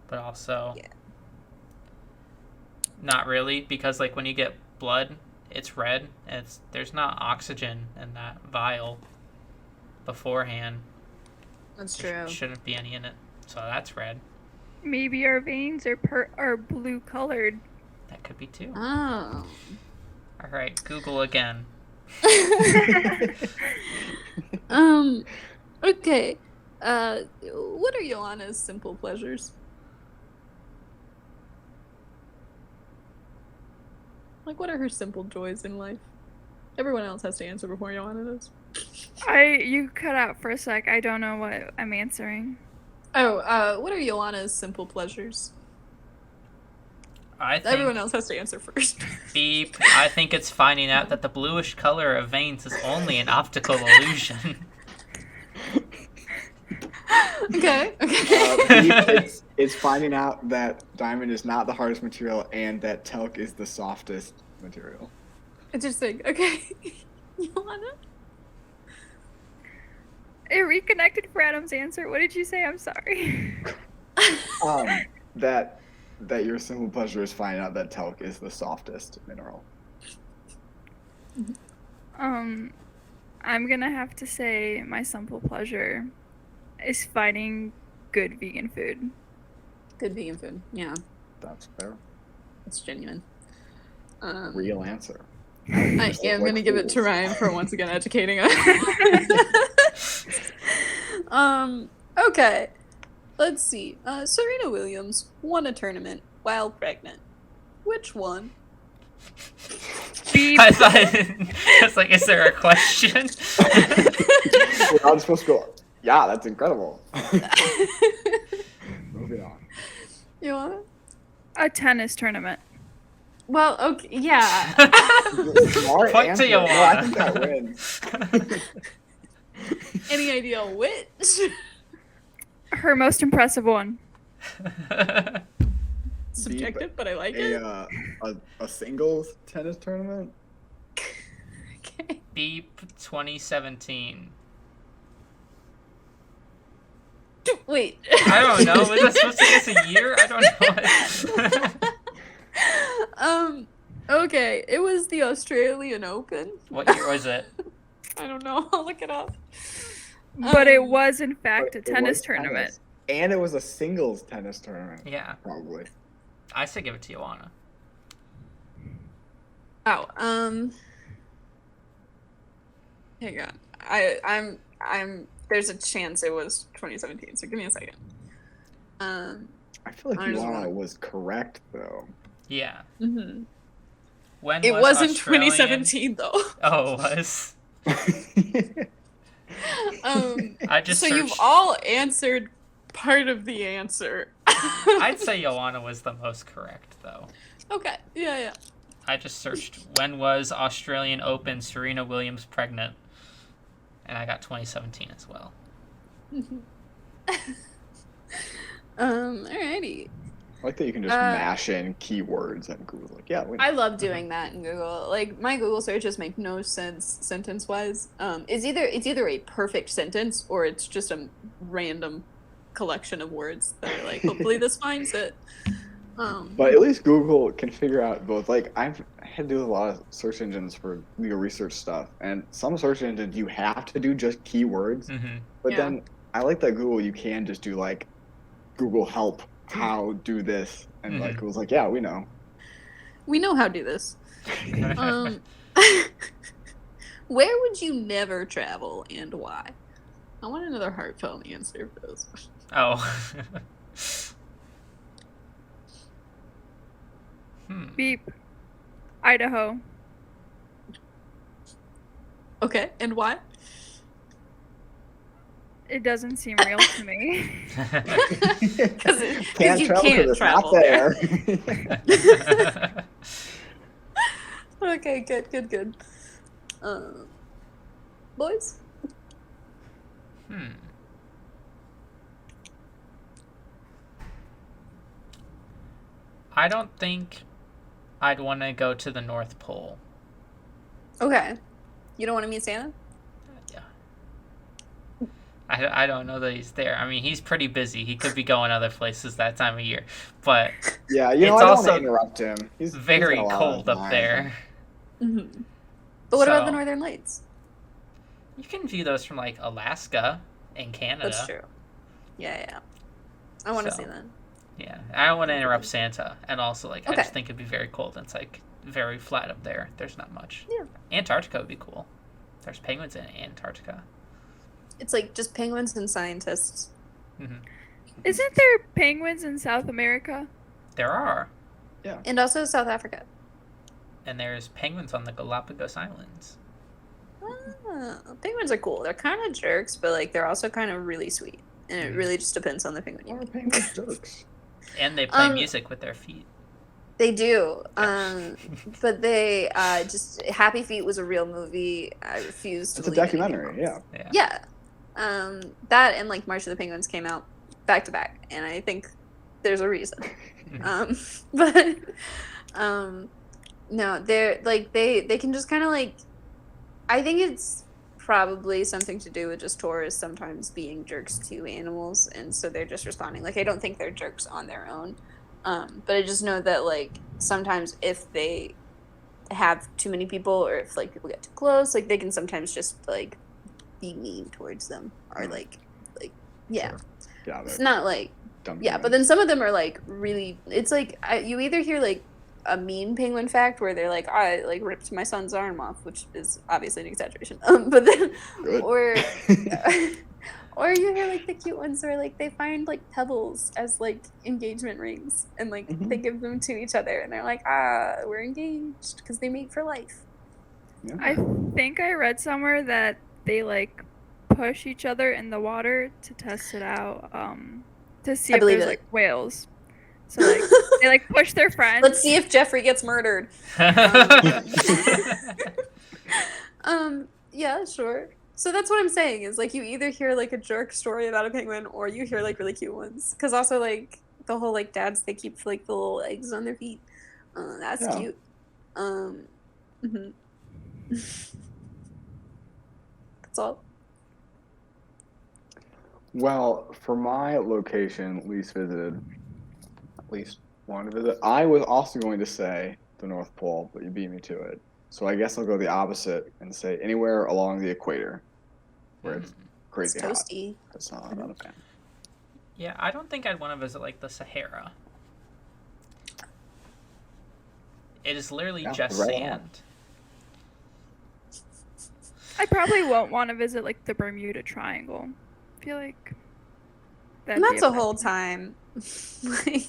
But also. Yeah. Not really, because like when you get blood, it's red, and there's not oxygen in that vial beforehand. That's There true. shouldn't be any in it, so that's red. Maybe our veins are blue colored. That could be too. Oh. All right, Google again. Okay. What are Yoana's simple pleasures? Like, what are her simple joys in life? Everyone else has to answer before Yoana does. You cut out for a sec. I don't know what I'm answering. Oh, what are Yoana's simple pleasures? I think Everyone else has to answer first. beep. I think it's finding out that the bluish color of veins is only an optical illusion. Okay. Beep, It's finding out that diamond is not the hardest material and that talc is the softest material. Interesting. Okay. Yoana? It reconnected for Adam's answer. What did you say? I'm sorry. That your simple pleasure is finding out that talc is the softest mineral. I'm gonna have to say my simple pleasure is finding good vegan food. Good vegan food. Yeah, That's fair. it's genuine. Real answer. I am going to give it to Ryan for once again educating us. Okay. Let's see. Serena Williams won a tournament while pregnant. Which one? Beep. I thought it's like, is there a question? We're all supposed to go, yeah, that's incredible. Moving on. You want it? A tennis tournament. Well, okay, yeah. Smart Point to answer. Yoana. No, I think that wins. Any idea which? Her most impressive one. Subjective, but I like it. A singles tennis tournament? Okay. Beep 2017. Wait. I don't know. Was I supposed to guess a year? I don't know. Okay. It was the Australian Open. What year was it? I don't know. I'll look it up. But it was, in fact, a But it tennis was tournament. tennis. And it was a singles tennis tournament. Yeah. Probably. I say give it to Yoana. Oh, hang on. I'm. There's a chance it was 2017. So give me a second. I feel like I just Yoana wanna- was correct, though. Yeah. Mm-hmm. When It was was in Australian? 2017 though. Oh, it was. I just So you've searched. all answered part of the answer. I'd say Yoana was the most correct, though. Okay. Yeah. I just searched when was Australian Open Serena Williams pregnant, and I got 2017 as well. Alrighty. I like that you can just mash in keywords and Google's like, yeah, we know. I love doing that in Google. Like my Google searches make no sense sentence wise. It's either a perfect sentence or it's just a random collection of words that are like, hopefully this finds it. But at least Google can figure out both. Like, I've had to do a lot of search engines for legal research stuff, and some search engines you have to do just keywords. Mm-hmm. But Yeah. then I like that Google, you can just do like Google help how do this, and like Google's like, yeah, we know. We know how to do this. Where would you never travel and why? I want another heartfelt answer for this one. Oh. Beep. Idaho. Okay, and why? It doesn't seem real to me. Because Can't you travel 'cause can't it's travel not there. there. Okay, good. Boys? I don't think I'd want to go to the North Pole. Okay. You don't want to meet Santa? I don't know that he's there. I mean, he's pretty busy. He could be going other places that time of year. But Yeah, you know, It's I don't also want to interrupt him. He's very got a lot cold on up his there. mind. Mm-hmm. But what about the So- Northern Lights? You can view those from, like, Alaska and Canada. That's true. Yeah. I want to So- see that. Yeah. I don't want to interrupt Santa. And also, like, I Okay. just think it'd be very cold. It's, like, very flat up there. There's not much. Yeah. Antarctica would be cool. There's penguins in Antarctica. It's like just penguins and scientists. Isn't there penguins in South America? There are. And also South Africa. And there's penguins on the Galapagos Islands. Penguins are cool. They're kind of jerks, but like they're also kind of really sweet. And it really just depends on the penguin. Why are penguins jerks? And they play music with their feet. They do. But they just Happy Feet was a real movie. I refuse to It's a believe anything documentary, else. yeah. Yeah. That and like March of the Penguins came out back to back, and I think there's a reason. But no, they're like they can just kind of like, I think it's probably something to do with just Taurus sometimes being jerks to animals, and so they're just responding. Like I don't think they're jerks on their own, but I just know that like sometimes if they have too many people or if like people get too close, like they can sometimes just like be mean towards them or like yeah. Yeah, It's not like dumb yeah, but then some of them are like really. It's like you either hear like a mean penguin fact where they're like, I like ripped my son's arm off, which is obviously an exaggeration. But then, Good. or you hear like the cute ones where like they find like pebbles as like engagement rings and like they give them to each other and they're like, we're engaged because they mate for life. Yeah. I think I read somewhere that they like push each other in the water to test it out, to see I if believe there's it. like whales. So like they like push their friends. Let's see if Jeffrey gets murdered. Yeah, sure. So that's what I'm saying is like you either hear like a jerk story about a penguin or you hear like really cute ones. Because also like the whole like dads they keep like the little eggs on their feet. That's Yeah. cute. That's all. Well, for my location least visited, at least one to visit, I was also going to say the North Pole, but you beat me to it. So I guess I'll go the opposite and say anywhere along the equator where it's crazy It's hot. toasty. That's not, I'm not a fan. Yeah, I don't think I'd want to visit like the Sahara. It is literally Yeah, just right on. sand. I probably won't want to visit like the Bermuda Triangle. I feel like And that's a whole time. Like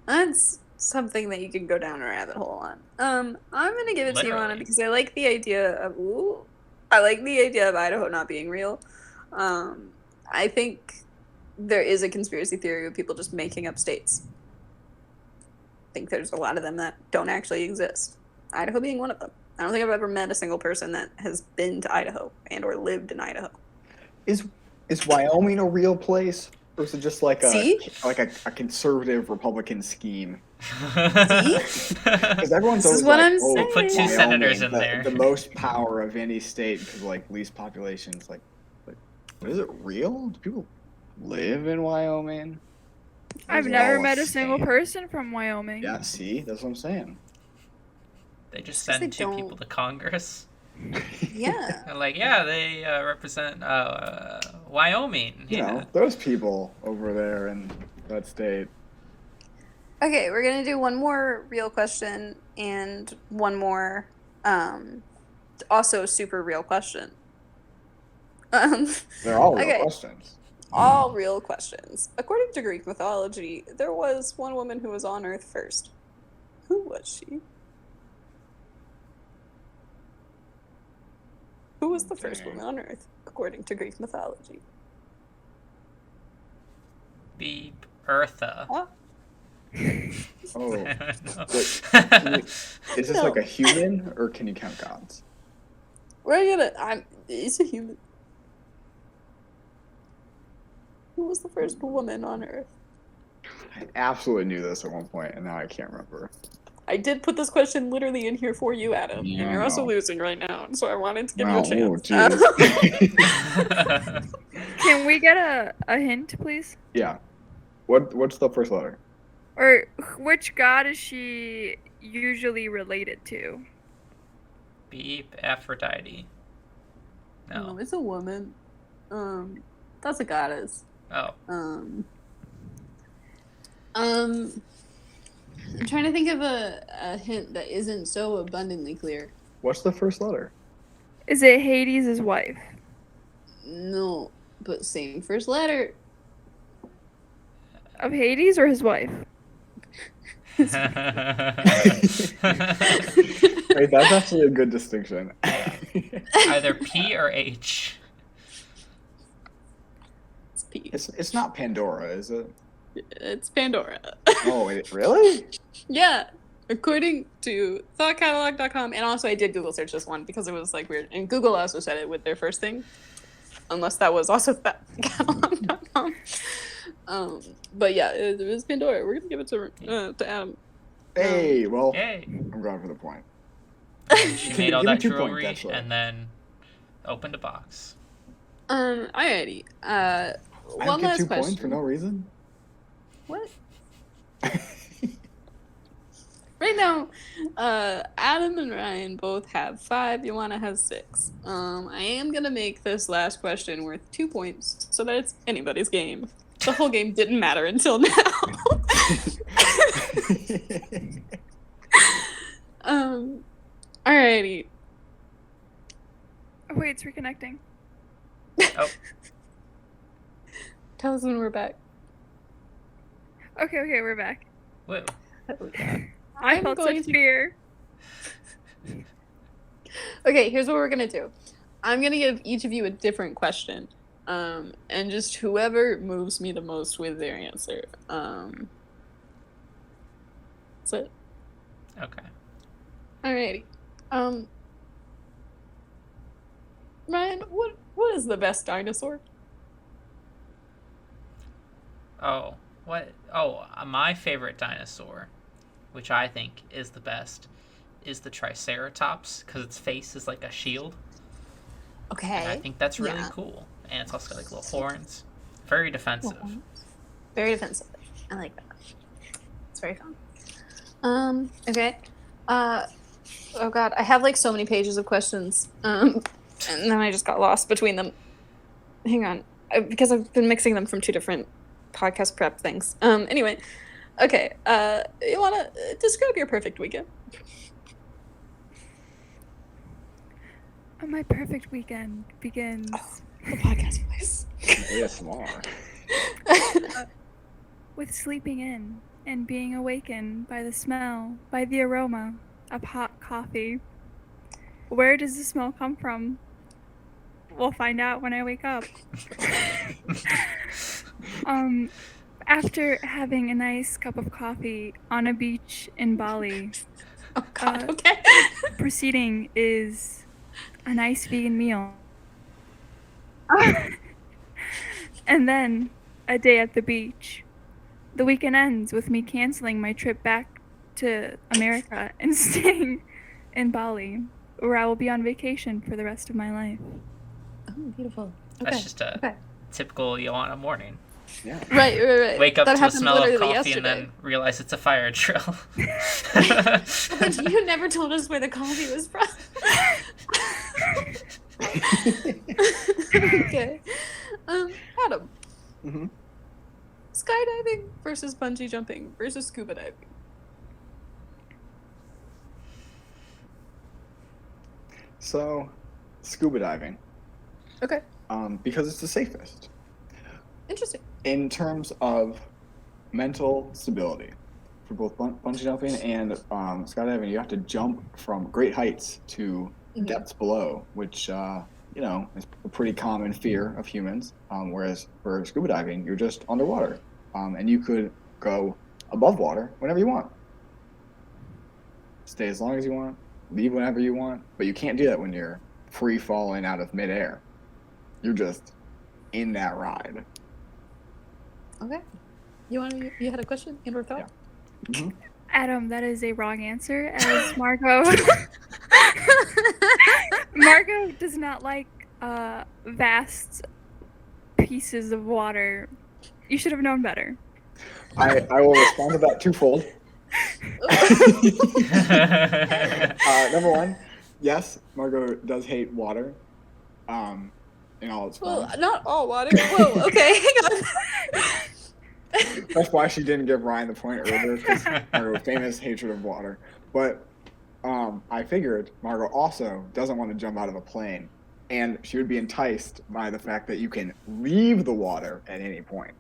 that's something that you can go down a rabbit hole on. I'm gonna give it to Literally. Yoana because I like the idea of Idaho not being real. I think there is a conspiracy theory of people just making up states. I think there's a lot of them that don't actually exist. Idaho being one of them. I don't think I've ever met a single person that has been to Idaho and or lived in Idaho. Is Wyoming a real place, or is it just like See? a conservative Republican scheme? See? Because everyone's This is always what like, I'm oh, saying. Put two Wyoming, senators in the, there. the most power of any state because like least population. It's like, is it real? Do people live in Wyoming? I've Is it never all met a single scam? person from Wyoming. Yeah, see, that's what I'm saying. They just It's 'cause send they two people don't- to Congress. Yeah. And like, yeah, they represent Wyoming. You Yeah. know, those people over there in that state. Okay, we're gonna do one more real question and one more also super real question. They're all real Okay. questions. All real questions. According to Greek mythology, there was one woman who was on Earth first. Who was she? Who was the first Okay. woman on Earth, according to Greek mythology? Beep. Eartha. Huh? Oh, I don't know. is this No. like a human or can you count gods? We're gonna. It's a human. Who was the first woman on Earth? I absolutely knew this at one point, and now I can't remember. I did put this question literally in here for you, Adam. Yeah, and you're also no. losing right now, so I wanted to give Wow, you oh, a chance. jeez. Can we get a hint, please? Yeah. What's the first letter? Or which god is she usually related to? Beep. Aphrodite. No. It's a woman. That's a goddess. Oh. I'm trying to think of a hint that isn't so abundantly clear. What's the first letter? Is it Hades' wife? No, but same first letter. Of Hades or his wife? Wait, that's actually a good distinction. Either P or H. It's P. It's not Pandora, is it? It's Pandora. Oh, wait, really? Yeah. According to thoughtcatalog.com, and also I did Google search this one because it was like weird. And Google also said it with their first thing. Unless that was also thoughtcatalog.com. But yeah, it was Pandora. We're gonna give it to Adam. Hey, well, Yay! I'm going for the point. She Give made me- all give me that 2 points, jewelry actually. and then opened a box. Alrighty. I One get last 2 question. points for no reason. What? Right now, Adam and Ryan both have 5. Yoana has 6. I am gonna make this last question worth 2 points so that it's anybody's game. The whole game didn't matter until now. Alrighty. Oh, wait, it's reconnecting. Oh, Tell us when we're back. Okay, we're back. whoa. I I'm felt going such to- fear. Okay, here's what we're gonna do. I'm gonna give each of you a different question. And just whoever moves me the most with their answer. That's it. Okay. Alrighty. Ryan, what is the best dinosaur? Oh, what? Oh, my favorite dinosaur, which I think is the best, is the Triceratops because its face is like a shield. Okay. And I think that's really Yeah. cool. And it's also got like little horns. Very defensive. Very defensive. I like that. It's very fun. Okay. Oh god, I have like so many pages of questions. And then I just got lost between them. Hang on. Because I've been mixing them from 2 different podcast prep things. Anyway. Okay. You wanna describe your perfect weekend? My perfect weekend begins The podcast voice. ASMR. with sleeping in and being awakened by the smell, by the aroma of hot coffee. Where does the smell come from? We'll find out when I wake up. After having a nice cup of coffee on a beach in Bali, Oh god, okay. proceeding is a nice vegan meal. And then a day at the beach. The weekend ends with me canceling my trip back to America and staying in Bali, where I will be on vacation for the rest of my life. Oh, beautiful. That's just a Okay. typical Yoana morning. Yeah. Right. Wake up That to the happened smell of literally coffee yesterday. and then realize it's a fire drill. But you never told us where the coffee was from. Okay. Adam. Mm-hmm. Skydiving versus bungee jumping versus scuba diving. So, scuba diving. Okay. Because it's the safest. Interesting. In terms of mental stability, for both bungee jumping and skydiving, you have to jump from great heights to depths below, which is a pretty common fear of humans. Whereas for scuba diving, you're just underwater, and you could go above water whenever you want, stay as long as you want, leave whenever you want, but you can't do that when you're free falling out of midair. You're just in that ride. Okay. You had a question and or thought? Yeah. Mm-hmm. Adam, that is a wrong answer, as Margot does not like vast pieces of water. You should have known better. I will respond to that twofold. Number one, yes, Margot does hate water. In all its forms. Well, not all water. Whoa, okay, hang on. That's why she didn't give Ryan the point earlier, because Margot's famous hatred of water. But I figured Margot also doesn't want to jump out of a plane, and she would be enticed by the fact that you can leave the water at any point.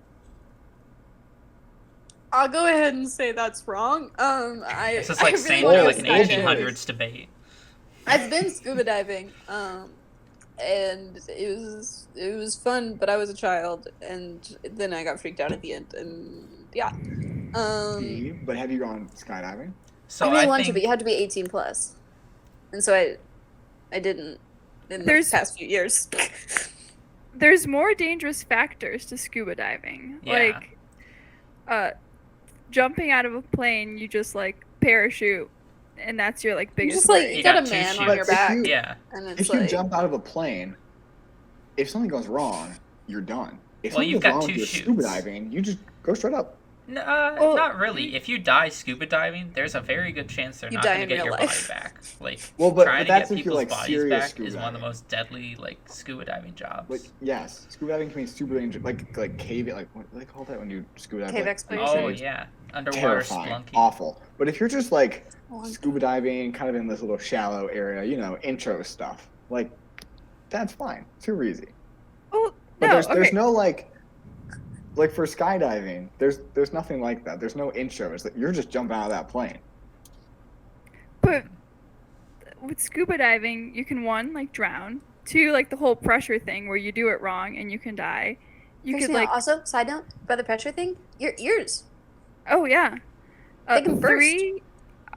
I'll go ahead and say that's wrong. This is like saying wanna you're go like an skydiving. 1800s debate. I've been scuba diving, and it was fun, but I was a child, and then I got freaked out at the end, and yeah. But have you gone skydiving? So I really I wanted to, think but you had to be 18 plus, and so I didn't in There's- the past few years. There's more dangerous factors to scuba diving. Yeah. Like, jumping out of a plane, you just like parachute, and that's your like You biggest just like worry. you You got got a two man on shoes. your But if back, you- Yeah. and it's If like you jump out of a plane, if something goes wrong, you're done. If Well, something you've goes got wrong two with your scuba chutes. diving, you just go straight up. No, Well, not really. If you die scuba diving, there's a very good chance they're You not die going to in get real your life. body back. Like, Well, but trying to that's get if you're, people's like, bodies serious back scuba is one of the diving. most deadly, like, scuba diving jobs. Like, yes, scuba diving can be super dangerous. Like caving, like what do they call that when you scuba dive? Cave like, exploration. Oh, it's yeah. Underwater terrifying, splunking. awful. But if you're just like Oh, scuba diving, kind of in this little shallow area, intro stuff, like that's fine, super easy. Oh But no, there's no like for skydiving, there's nothing like that. There's no intros. That you're just jumping out of that plane. but with scuba diving, you can one like drown, two like the whole pressure thing where you do it wrong and you can die. You could Christina, like also side note about the pressure thing. Your ears. oh yeah, They can burst. 3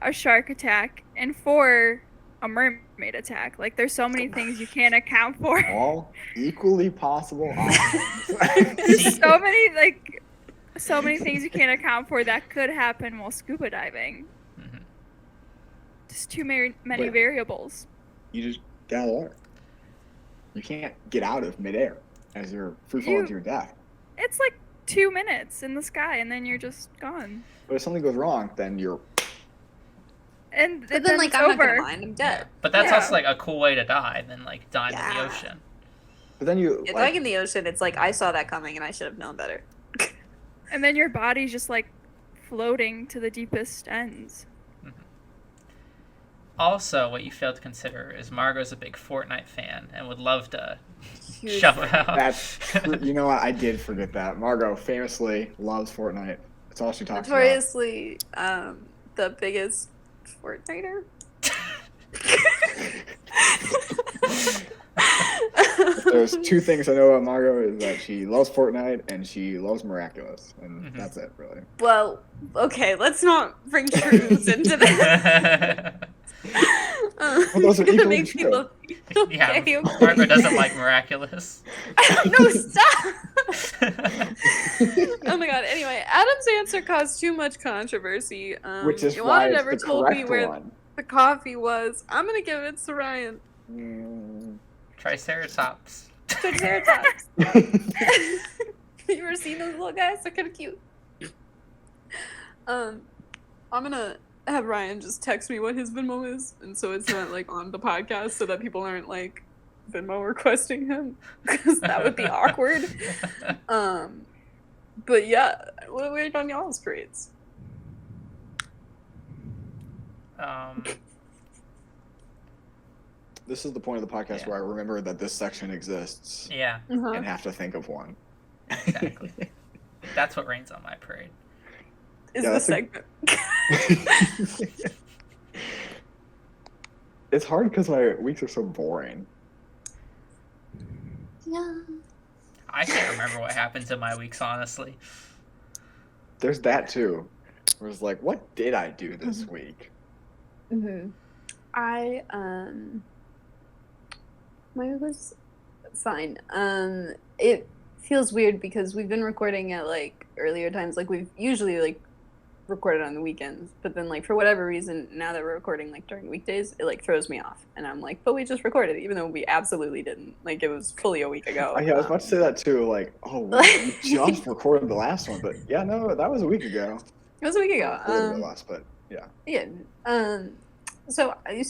a shark attack and 4 a mermaid attack. Like there's so many things you can't account for. All equally possible options. There's so many things you can't account for that could happen while scuba diving. Mhm. Just too many But- variables. You just gotta learn. You can't get out of midair as you're free falling to your death. It's like 2 minutes in the sky and then you're just gone. But if something goes wrong, then you're And But then then, like, it's I'm not over. gonna mind. I'm dead. But that's Yeah. also, like, a cool way to die than, like, dying in the Yeah. ocean. But then you Yeah, dying in the ocean, it's like I saw that coming and I should have known better. And then your body's just like floating to the deepest ends. Also, what you failed to consider is Margot's a big Fortnite fan and would love to Huge shove Fortnite. out. That's true. You know what? I did forget that. Margot famously loves Fortnite. That's all she talks about. Notoriously, the biggest Fortniter. There's two things I know about Margot is that she loves Fortnite and she loves Miraculous, and Mhm. that's it, really. Well, okay, let's not bring truths into this. those are It equally makes true. people. Yeah, Okay, okay. Margot doesn't like Miraculous. No, stop! Oh my god. Anyway, Adam's answer caused too much controversy. Which is Yoana why it's never the told me correct where one. the coffee was. I'm gonna give it to Ryan. Triceratops. Triceratops. You ever seen those little guys? They're kind of cute. I'm gonna have Ryan just text me what his Venmo is, and so it's not like on the podcast, so that people aren't like Venmo requesting him, because that would be awkward. But yeah, what are we on y'all's parades? This is the point of the podcast Yeah. where I remember that this section exists Yeah, and have to think of one. exactly. That's what rains on my parade. Is Yeah, the that's a- segment? It's hard because my weeks are so boring. Yeah. I can't remember what happens in my weeks, honestly. There's that too. Where it's like, what did I do this week? Mm-hmm. I mine was fine. It feels weird because we've been recording at like earlier times. Like we've usually like recorded on the weekends, but then like for whatever reason, now that we're recording like during weekdays, it like throws me off, and I'm like, but we just recorded, even though we absolutely didn't. Like it was fully a week ago. Yeah, I was about to say that too. Like, oh, we just recorded the last one, but yeah, no, that was a week ago. It was a week ago. A little bit less, but yeah. Yeah. So I'm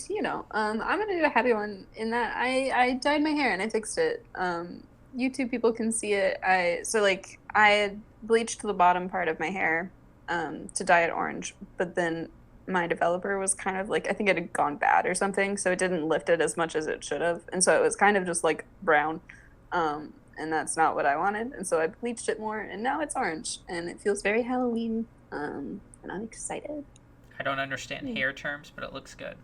gonna do a happy one in that I dyed my hair and I fixed it. YouTube people can see it. I had bleached the bottom part of my hair to dye it orange, but then my developer was kind of like, I think it had gone bad or something, so it didn't lift it as much as it should have, and so it was kind of just like brown, and that's not what I wanted, and so I bleached it more, and now it's orange, and it feels very Halloween, and I'm excited. I don't understand hair terms, but it looks good.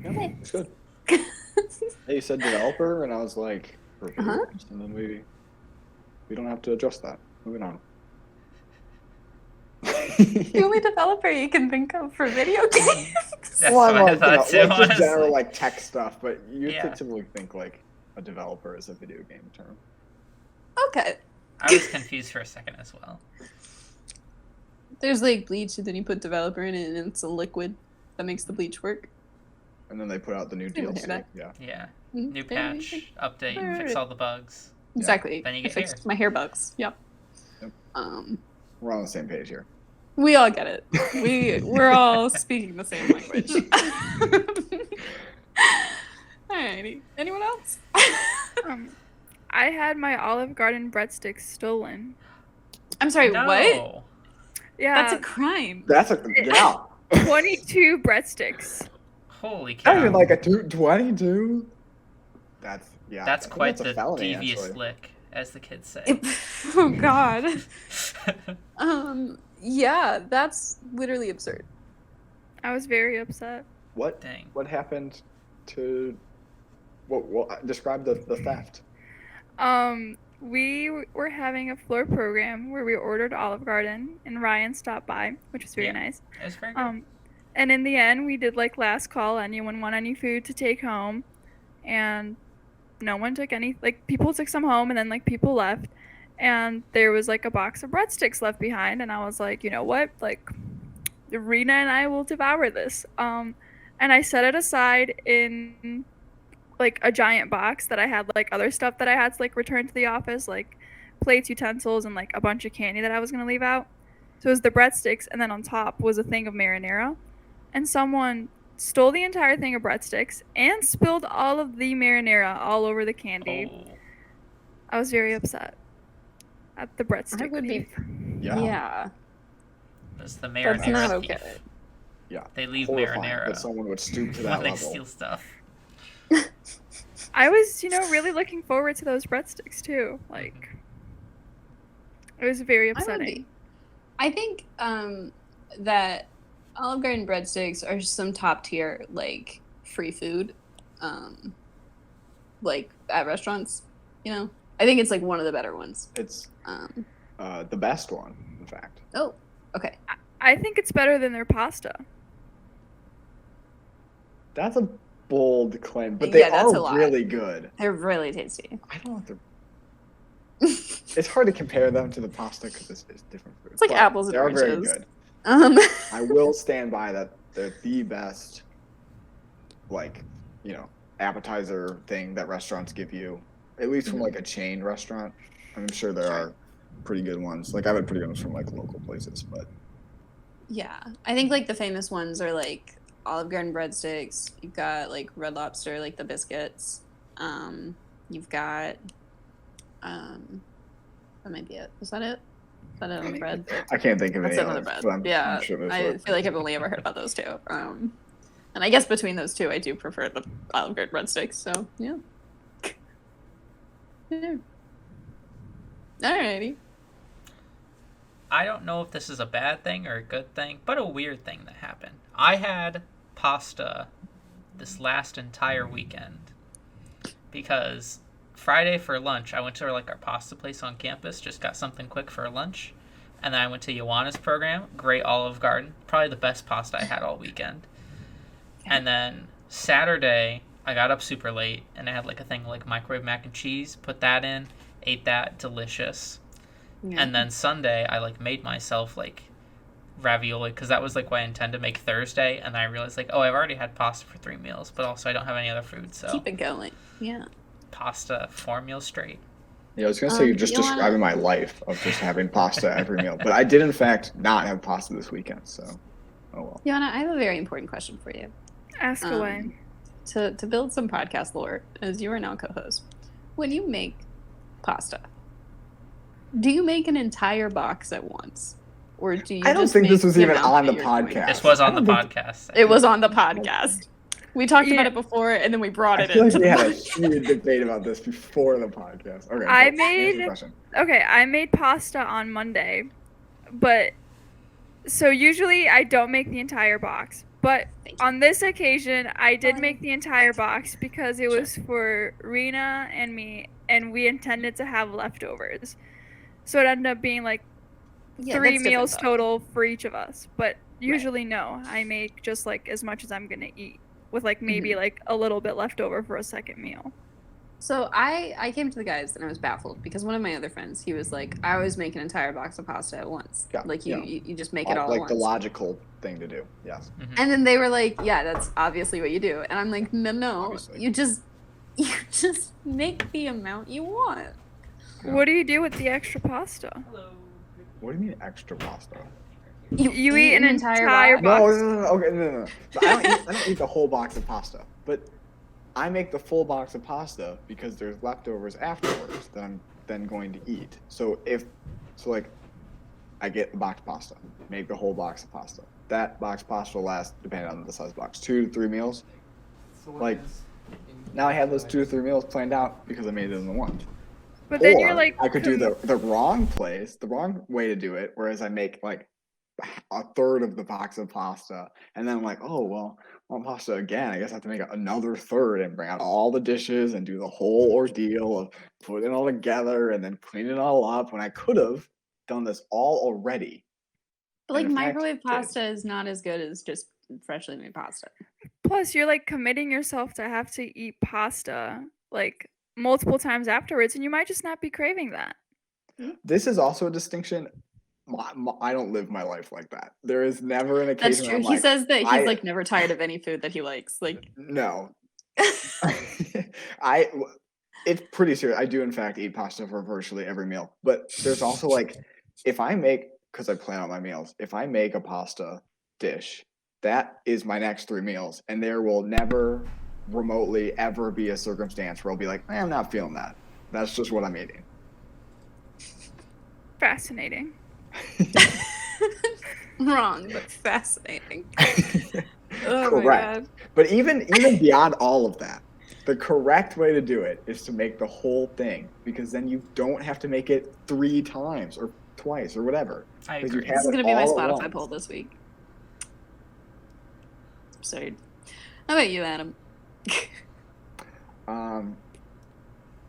Okay. It's good. Hey, you said developer, and I was like, for video Uh-huh. games, and then we don't have to adjust that. Moving on. The only developer you can think of for video games. That's Well, what I like, thought too, like just honestly. general like tech stuff, but you Yeah. typically think like a developer is a video game term. Okay. I was confused for a second as well. There's like bleach, and then you put developer in it, and it's a liquid that makes the bleach work. And then they put out the new Same with DLC. hair Yeah. Yeah. Mhm. New Yeah, patch, update, Alright. fix all the bugs. Exactly. Then you I get fixed hair. my hair bugs. Yep. Yep. Um, We're on the same page here. we all get it. We're all speaking the same language. Alrighty. Anyone else? I had my Olive Garden breadsticks stolen. I'm sorry. No. What? Yeah, That's a crime. That's a yeah. 22 breadsticks. Holy Not cow. even like a 22. That's yeah. That's I think quite that's a the felony, devious actually. lick, as the kids say. Oh God. Yeah, that's literally absurd. I was very upset. What Dang. what happened to what describe the theft? We were having a floor program where we ordered Olive Garden, and Ryan stopped by, which was very Yeah. nice. It was very good. And in the end, we did like last call. Anyone want any food to take home? And no one took any. Like people took some home, and then like people left. And there was like a box of breadsticks left behind, and I was like, you know what? Like, Rena and I will devour this. And I set it aside in like a giant box that I had like other stuff that I had to like return to the office, like plates, utensils, and like a bunch of candy that I was gonna leave out. So it was the breadsticks, and then on top was a thing of marinara. And someone stole the entire thing of breadsticks and spilled all of the marinara all over the candy. Oh. I was very upset at the breadstick. I would be. thief. Yeah. That's the That's marinara not thief. okay. Yeah. They leave Horrifying marinara that someone would stoop to that when they level. steal stuff. I was, really looking forward to those breadsticks too. Like, it was very I would upsetting. be. I think that Olive Garden breadsticks are some top tier like free food, like at restaurants. I think it's like one of the better ones. It's Um, the best one, in fact. oh, okay. I think it's better than their pasta. That's a bold claim, but they Yeah, that's a are lot. really good. They're really tasty. I don't know if they're. It's hard to compare them to the pasta because it's different food. It's like but apples and they are very oranges. good. Um, I will stand by that they're the best, like, appetizer thing that restaurants give you, at least from like a chain restaurant. I'm sure there are pretty good ones. Like I've had pretty good ones from like local places, but yeah, I think like the famous ones are like Olive Garden breadsticks. You've got like Red Lobster, like the biscuits. You've got that might be it. Was that it? Is that it on the bread? I can't think of That's any another others. bread. But I'm Yeah, sure there's I feel like I've only ever heard about those two. And I guess between those two, I do prefer the Olive Garden breadsticks. So yeah. Yeah. Alrighty. I don't know if this is a bad thing or a good thing, but a weird thing that happened. I had pasta this last entire weekend because Friday for lunch, I went to like our pasta place on campus, just got something quick for lunch, and then I went to Yoana's program, great Olive Garden, probably the best pasta I had all weekend. And then Saturday, I got up super late, and I had like a thing like microwave mac and cheese, put that in, ate that, delicious. Yeah. And then Sunday, I like made myself like ravioli because that was like what I intended to make Thursday, and then I realized like, oh, I've already had pasta for 3 meals, but also I don't have any other food, so Keep it going. Yeah. pasta 4 meals straight. Yeah, I was gonna say you're just Yoana- describing my life of just having pasta every meal, but I did in fact not have pasta this weekend, so oh well. Yoana, I have a very important question for you. Ask away. To build some podcast lore, as you are now co-host, when you make pasta, do you make an entire box at once, or do you? I don't just think make this was the even amount on that the you're going to? podcast. This was on I the don't think- podcast. It was on the podcast. We talked about Yeah. it before, and then we brought I it feel like into we the had a podcast. heated debate about this before the podcast. Okay, I answer made- the question. Okay, I made pasta on Monday, but so usually I don't make the entire box. But Thank you. on this occasion, I did Fine. make the entire box because it Sure. was for Rena and me, and we intended to have leftovers. So it ended up being like Yeah, 3 that's different, meals though. total for each of us. But usually, no, I make just like as much as I'm gonna eat, with like maybe Mhm. like a little bit left over for a second meal. So I came to the guys and I was baffled because one of my other friends, he was like, I always make an entire box of pasta at once. Yeah, Like yeah. you just make it all at Like once. the logical thing to do. Yes. And then they were like, yeah, that's obviously what you do. And I'm like, no, Obviously. you just make the amount you want. What do you do with the extra pasta? What do you mean extra pasta? You eat an entire box? box. No. Okay, no. But I don't eat the whole box of pasta. But I make the full box of pasta because there's leftovers afterwards that I'm then going to eat. So I get the box of pasta, make the whole box of pasta. That box of pasta will last, depending on the size of the box, 2 to 3 meals. Now I have those 2 to 3 meals planned out because I made it in the one. But then Or you're like, I could do the wrong way to do it, whereas I make like a third of the box of pasta, and then I'm like, oh well, I want pasta again. I guess I have to make another third and bring out all the dishes and do the whole ordeal of putting it all together and then cleaning it all up when I could have done this all already. But like And in fact, microwave pasta is not as good as just freshly made pasta. plus you're like committing yourself to have to eat pasta like multiple times afterwards, and you might just not be craving that. This is also a distinction. I don't live my life like that. There is never an occasion. That's true. I'm He like, says that he's like never tired of any food that he likes. Like no. It's pretty serious. I do in fact eat pasta for virtually every meal. But there's also like, if I make, because I plan out my meals, if I make a pasta dish, that is my next 3 meals, and there will never remotely ever be a circumstance where I'll be like, I'm not feeling that. That's just what I'm eating. Fascinating. wrong, but fascinating. Oh Correct. my God. But even beyond all of that, the correct way to do it is to make the whole thing, because then you don't have to make it 3 times or twice or whatever. I Because you agree. have This is it gonna be my all at Spotify once. poll this week. Absurd. How about you, Adam?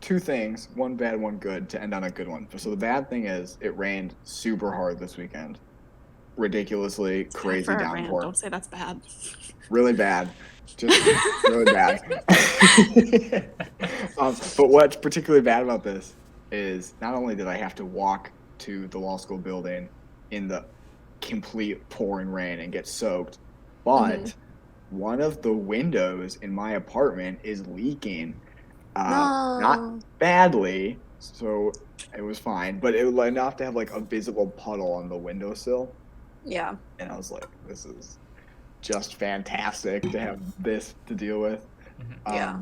2 things, one bad, one good, to end on a good one. So the bad thing is it rained super hard this weekend. Ridiculously crazy For a rant, downpour. don't say that's bad. Really bad. Just really bad. But what's particularly bad about this is not only did I have to walk to the law school building in the complete pouring rain and get soaked, but one of the windows in my apartment is leaking. Not badly, so it was fine, but it was enough to have like a visible puddle on the windowsill. Yeah. And I was like, this is just fantastic to have this to deal with. Yeah.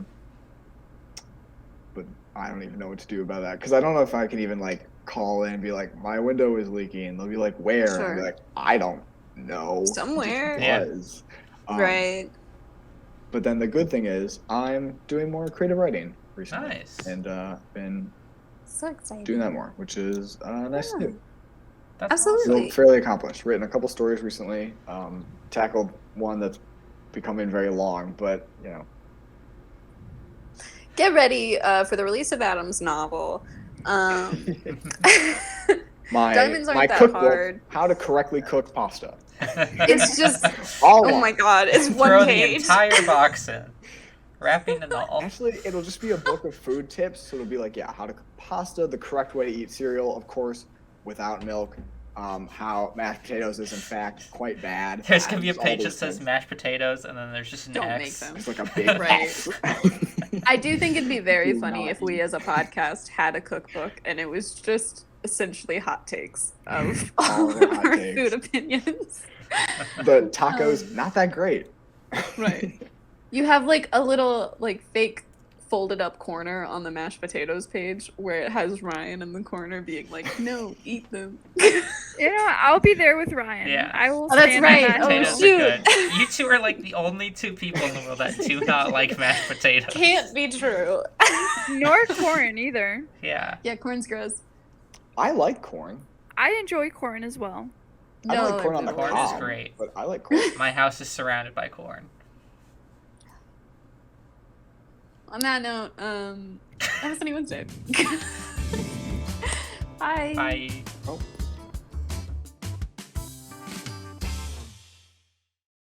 But I don't even know what to do about that, because I don't know if I can even like call in and be like, my window is leaking. They'll be like, where? And I'll be like, I don't know. Somewhere. It was. Right. But then the good thing is I'm doing more creative writing recently. Nice. And been So exciting. doing that more, which is nice to do. That's Absolutely. Feel fairly accomplished. Written a couple stories recently. Tackled one that's becoming very long, but you know. Get ready for the release of Adam's novel. My Diamonds aren't my that cookbook, hard. How to correctly cook pasta. It's just, All oh one. my God, it's one Throw the page. entire box in. Wrapping it all. Actually, it'll just be a book of food tips. So it'll be like, yeah, how to cook pasta, the correct way to eat cereal, of course, without milk. How mashed potatoes is in fact quite bad. There's gonna be a Just all page that those says things. mashed potatoes, and then there's just an Don't X. make them. It's like a big Right. X. I do think it'd be very Do funny not if we eat. as a podcast had a cookbook and it was just essentially hot takes of All all the of hot our takes. food opinions. The tacos, not that great. Right. You have like a little like fake folded up corner on the mashed potatoes page where it has Ryan in the corner being like, "No, eat them." You know, I'll be there with Ryan. Yeah. I will. Oh, that's stand right. behind Oh, him. Potatoes shoot. are good. You two are like the only 2 people in the world that do not like mashed potatoes. Can't be true. Nor corn either. Yeah. Yeah, corn's gross. I like corn. I enjoy corn as well. I don't like No, corn on the Corn is cob, great. but I like corn. My house is surrounded by corn. On that note, have a sunny Wednesday. Bye. Bye. Oh.